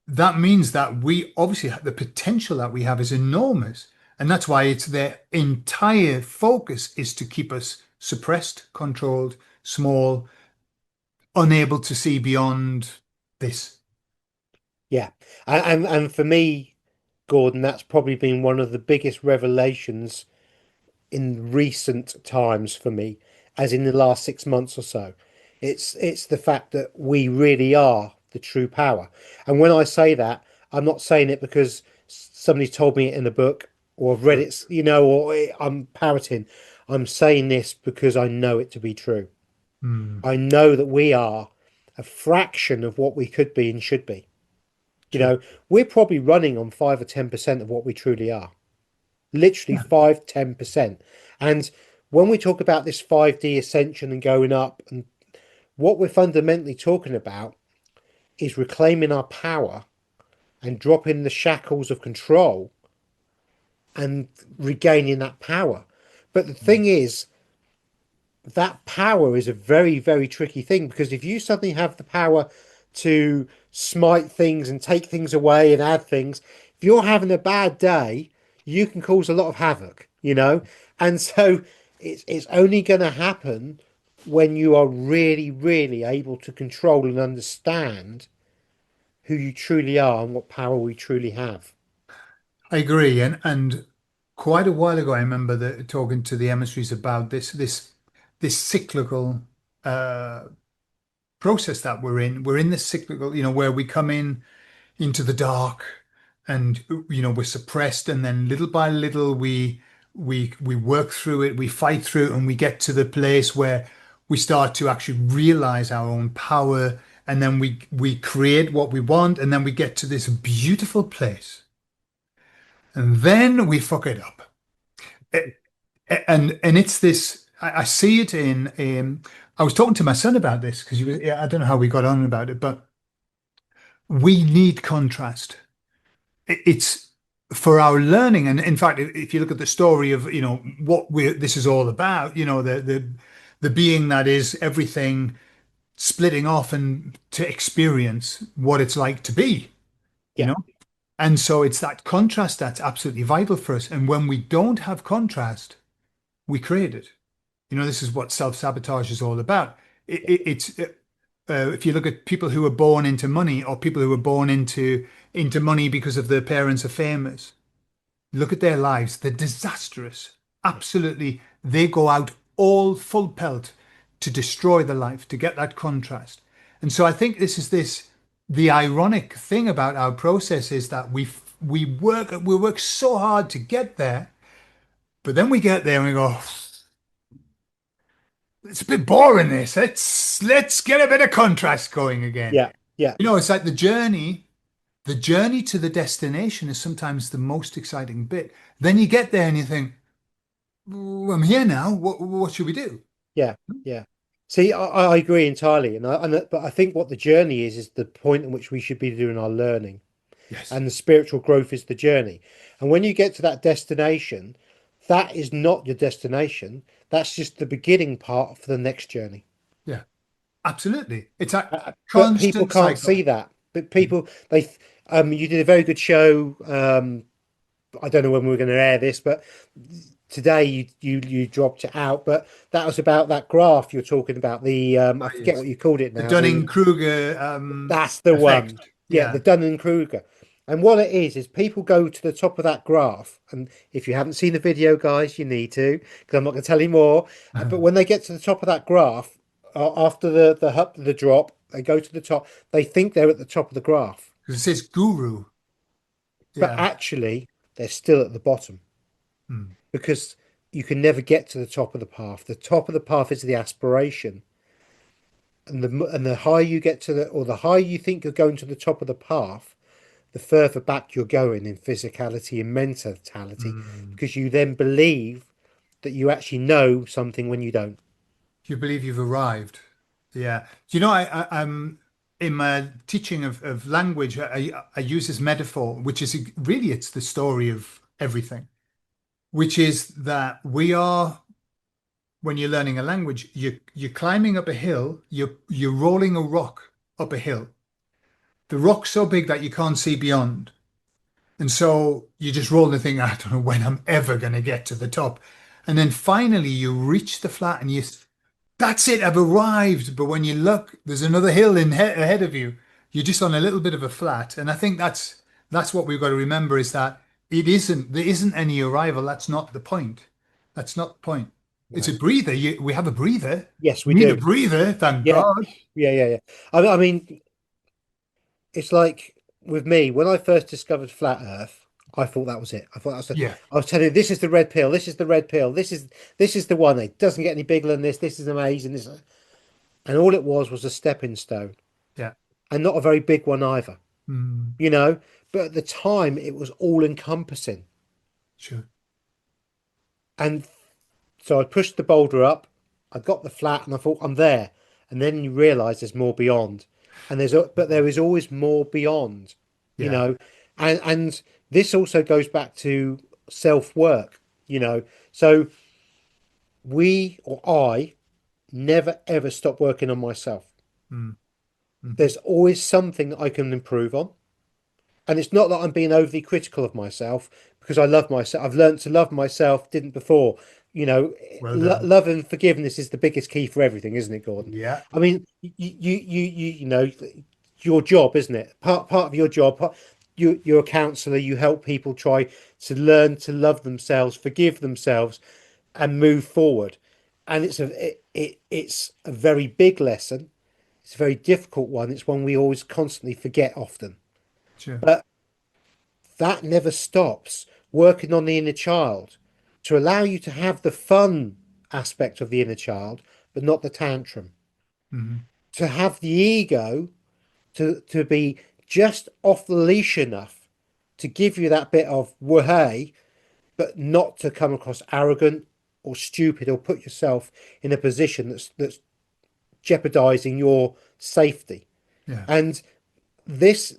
That means that we obviously the potential that we have is enormous. And that's why it's their entire focus is to keep us suppressed, controlled, small, unable to see beyond this. Yeah. And for me, Gordon, that's probably been one of the biggest revelations in recent times for me, as in the last 6 months or so. It's the fact that we really are the true power. And when I say that, I'm not saying it because somebody told me it in a book or I've read it, or I'm parroting. I'm saying this because I know it to be true. Hmm, I know that we are a fraction of what we could be and should be. You true. know, we're probably running on 5 or 10% of what we truly are. Literally Yeah, 5-10%. And when we talk about this 5D ascension and going up, and what we're fundamentally talking about is reclaiming our power and dropping the shackles of control and regaining that power. But the thing is, that power is a very, very tricky thing because if you suddenly have the power to smite things and take things away and add things, if you're having a bad day, you can cause a lot of havoc. And so it's only going to happen when you are really, really able to control and understand who you truly are and what power we truly have. I agree. And quite a while ago, I remember talking to the emissaries about this cyclical uh, process that we're in. We're in this cyclical, where we come in into the dark and we're suppressed, and then little by little we work through it, we fight through it, and we get to the place where we start to actually realize our own power, and then we create what we want, and then we get to this beautiful place, and then we fuck it up. A- and it's this, I see it in I was talking to my son about this because I don't know how we got on about it, but we need contrast. It's for our learning. And in fact, if you look at the story of, what this is all about, the being that is everything splitting off and to experience what it's like to be, you Yeah, know? And so it's that contrast that's absolutely vital for us. And when we don't have contrast, we create it. This is what self-sabotage is all about. It's if you look at people who are born into money or people who are born into money because of their parents are famous, look at their lives. They're disastrous. Absolutely. They go out all full pelt to destroy the life, to get that contrast. And so I think the ironic thing about our process is that we work so hard to get there, but then we get there and we go, it's a bit boring this. Let's get a bit of contrast going again. yeah, yeah, It's like the journey to the destination is sometimes the most exciting bit. Then you get there and you think, "Ooh, I'm here now. What should we do?" yeah, yeah. See, I agree entirely, but I think what the journey is the point in which we should be doing our learning, Yes. and the spiritual growth is the journey. And when you get to that destination, that is not your destination. That's just the beginning part for the next journey. Yeah. Absolutely. It's a But people constant can't cycle. see that. But people, you did a very good show. I don't know when we're going to air this, but today you dropped it out. But that was about that graph you're talking about. I Oh, forget yes. what you called it The now. The Dunning-Kruger That's the effect. one. Yeah, the Yeah. Dunning-Kruger. And what it is people go to the top of that graph. And if you haven't seen the video, guys, you need to, because I'm not going to tell you more. But when they get to the top of that graph, after the drop, they go to the top. They think they're at the top of the graph, Because it says guru. but Yeah. actually, they're still at the bottom Mm. because you can never get to the top of the path. The top of the path is the aspiration. And the higher you get to the higher you think you're going to the top of the path, the further back you're going in physicality and mentality, Mm. because you then believe that you actually know something when you don't. You believe you've arrived. Yeah. Do you know, I'm in my teaching of language, I use this metaphor, which is really it's the story of everything, which is that we are, when you're learning a language, you're climbing up a hill, you're rolling a rock up a hill. The rock's so big that you can't see beyond. And so you just roll the thing, I don't know when I'm ever going to get to the top. And then finally you reach the flat and that's it, I've arrived. But when you look, there's another hill ahead of you. You're just on a little bit of a flat. And I think that's what we've got to remember is that there isn't any arrival. That's not the point. That's not the point. It's No. a breather. We have a breather. Yes, we We need a do. breather, thank Yeah, God. yeah. I mean, it's like with me when I first discovered flat Earth. I thought that was it. I thought Yeah, I was telling you, this is the red pill. This is the red pill. This is the one. It doesn't get any bigger than this. This is amazing. And all it was a stepping stone, yeah. and not a very big one either. Mm, You know. But at the time, it was all encompassing. sure. And so I pushed the boulder up. I got the flat, and I thought I'm there. And then you realise there's more beyond, but there is always more beyond. You Yeah. know, and this also goes back to self work. You know, so we or I never ever stop working on myself. Mm, mhm. There's always something that I can improve on. And it's not that I'm being overly critical of myself because I love myself. I've learned to love myself, didn't before. You know, Well done. love and forgiveness is the biggest key for everything, isn't it, Gordon? Yeah, I mean, you know, your job, isn't it? Part of your job. You're a counselor. You help people try to learn to love themselves, forgive themselves, and move forward. And it's a very big lesson. It's a very difficult one. It's one we always constantly forget often. sure. But that never stops working on the inner child to allow you to have the fun aspect of the inner child, but not the tantrum. Mhm. To have the ego to be just off the leash enough to give you that bit of hey, but not to come across arrogant or stupid or put yourself in a position that's jeopardizing your safety. Yeah, And this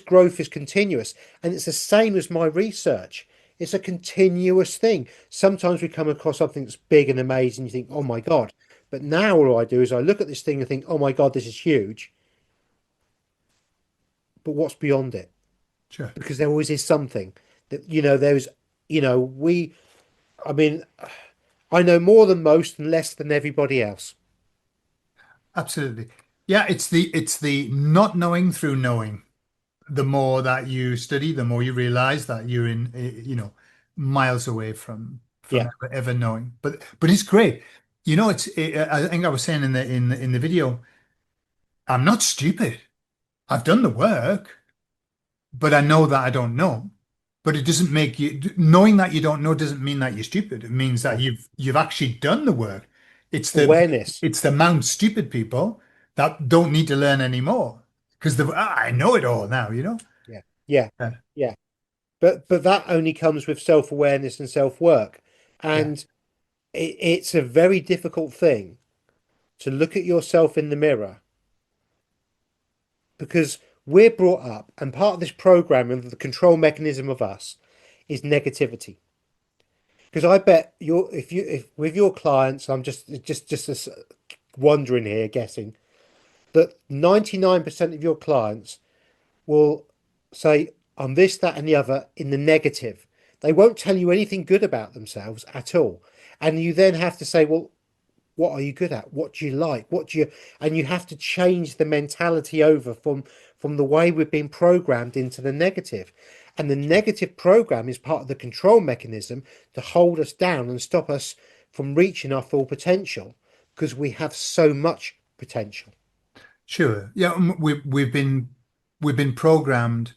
growth is continuous, and it's the same as my research. It's a continuous thing. Sometimes we come across something that's big and amazing, you think, oh my god. But now all I do is I look at this thing and think, oh my god, this is huge. But what's beyond it? sure. Because there always is something that, there's, we, I mean, I know more than most and less than everybody else. Absolutely. Yeah, it's the not knowing through knowing. The more that you study, the more you realize that you're in, miles away from Yeah. ever knowing. But it's great. I think I was saying in the video, I'm not stupid. I've done the work, but I know that I don't know. But it doesn't make you knowing that you don't know doesn't mean that you're stupid. It means that No. you've actually done the work. It's the Awareness. it's the Mount stupid people that don't need to learn anymore because I know it all now, you know? Yeah. Yeah. Yeah, Yeah. But that only comes with self-awareness and self-work. yeah, And it's a very difficult thing to look at yourself in the mirror, because we're brought up, and part of this program and the control mechanism of us is negativity. Because I bet if with your clients, I'm just wondering here, guessing that 99% of your clients will say, I'm this, that, and the other in the negative. They won't tell you anything good about themselves at all. And you then have to say, well, what are you good at? What do you like? What do you, and you have to change the mentality over from the way we've been programmed into the negative. And the negative program is part of the control mechanism to hold us down and stop us from reaching our full potential because we have so much potential. Sure. Yeah, we've been programmed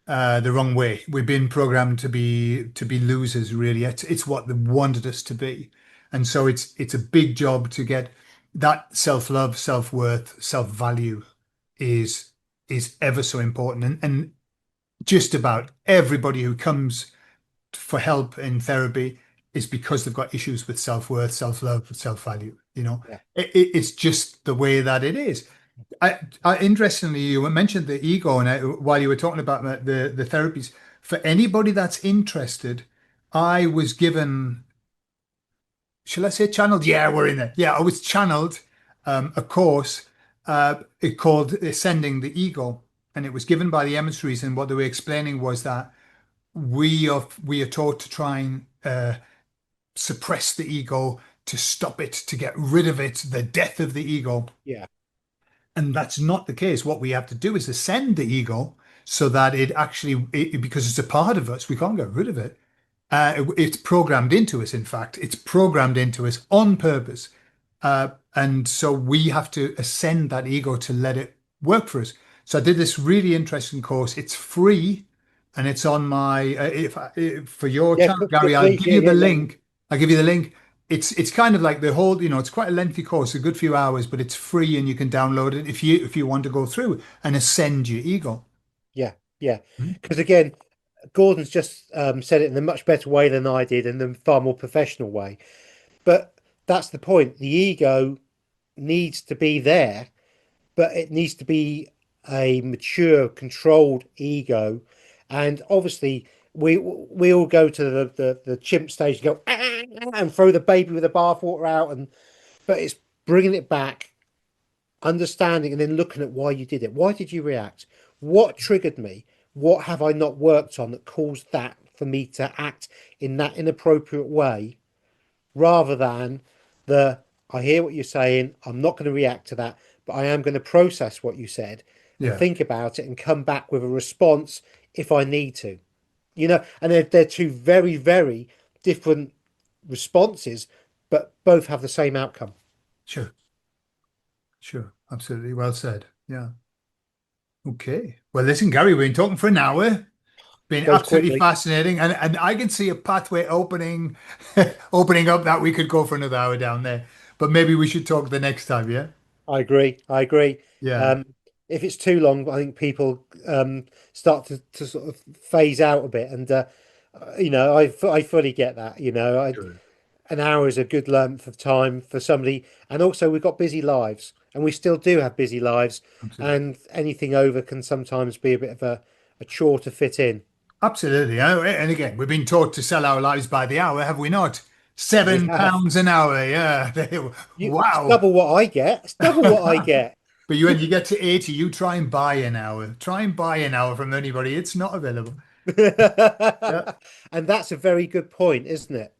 the wrong way. We've been programmed to be losers, really. It's what they wanted us to be. And so it's a big job to get that self-love, self-worth, self-value is is ever so important. And just about everybody who comes for help in therapy is because they've got issues with self-worth, self-love, self-value. Yeah. It's just the way that it is. Interestingly, you mentioned the ego, and while you were talking about the therapies, for anybody that's interested, I was given, shall I say channeled? Yeah, we're in there. Yeah, I was channeled a course it called Ascending the Ego, and it was given by the emissaries. And what they were explaining was that we are taught to try and suppress the ego, to stop it, to get rid of it, the death of the ego. Yeah. And that's not the case. What we have to do is ascend the ego so that it actually, because it's a part of us, we can't get rid of it. It's programmed into us, in fact. It's programmed into us on purpose. And so we have to ascend that ego to let it work for us. So I did this really interesting course. It's free and it's on my, if for your Yeah, channel, Gary, I'll please. give Yeah, you yeah, the yeah. link. I'll give you the link. It's kind of like the whole, it's quite a lengthy course, a good few hours, but it's free and you can download it if you want to go through and ascend your ego. Yeah, yeah. Hmm? Because again, Gordon's just said it in a much better way than I did, and a far more professional way. But that's the point. The ego needs to be there, but it needs to be a mature, controlled ego. And obviously, we all go to the chimp stage and go and throw the baby with the bathwater out, and but it's bringing it back, understanding, and then looking at why you did it. Why did you react? What triggered me? What have I not worked on that caused that for me to act in that inappropriate way, rather than the I hear what you're saying, I'm not going to react to that, but I am going to process what you said and Yeah, think about it and come back with a response if I need to. And they're two very, very different responses, but both have the same outcome. sure, sure. Absolutely. Well said. Yeah. Okay. Well, listen, Gary, we've been talking for an hour. Been Goes absolutely quickly. fascinating, and I can see a pathway opening opening up that we could go for another hour down there. But maybe we should talk the next time, yeah? I agree. I agree. Yeah, Um, if it's too long, I think people start to sort of phase out a bit. And, I fully get that. sure. An hour is a good length of time for somebody. And also, we've got busy lives, and we still do have busy lives. Absolutely. And anything over can sometimes be a bit of a chore to fit in. Absolutely. And again, we've been taught to sell our lives by the hour, have we not? We Seven have. pounds an hour. Yeah. It's Wow. double what I get. It's double what I get. But when you get to 80, you try and buy an hour. Try and buy an hour from anybody. It's not available. Yeah. And that's a very good point, isn't it?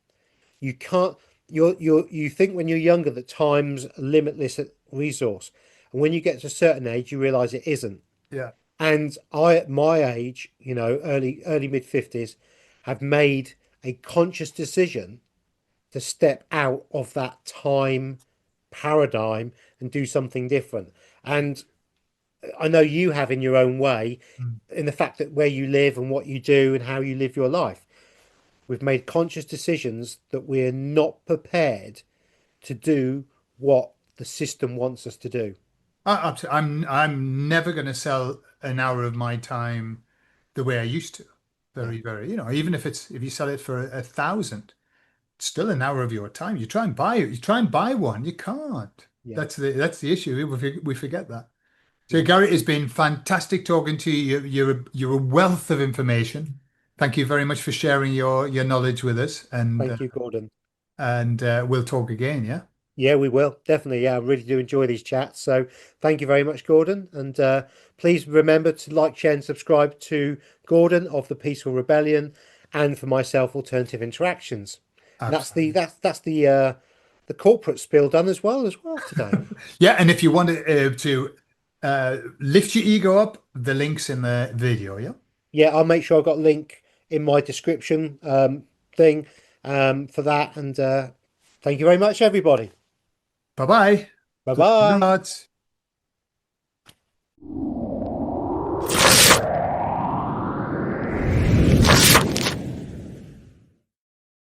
You can't. You think when you're younger that time's a limitless resource, and when you get to a certain age, you realise it isn't. Yeah. And I, at my age, early mid 50s, have made a conscious decision to step out of that time paradigm and do something different. And I know you have in your own way, Mm. in the fact that where you live and what you do and how you live your life. We've made conscious decisions that we're not prepared to do what the system wants us to do. I'm never going to sell an hour of my time the way I used to. No. Very, even if you sell it for 1,000, it's still an hour of your time. You try and buy one, you can't. Yeah. That's the issue. We forget that. So Yeah. Gary, it's been fantastic talking to you. You're a wealth of information. Thank you very much for sharing your knowledge with us, Thank you, Gordon. and we'll talk again. Yeah. Yeah, we will. Definitely. Yeah, I really do enjoy these chats. So thank you very much, Gordon. And please remember to like, share, and subscribe to Gordon of the Peaceful Rebellion and for myself, Alternative Interactions. And Absolutely. that's the corporate spiel done as well today. Yeah, and if you want to lift your ego up, the link's in the video. Yeah. Yeah, I'll make sure I've got a link in my description thing for that. And thank you very much, everybody. Bye bye. Bye bye. Lots.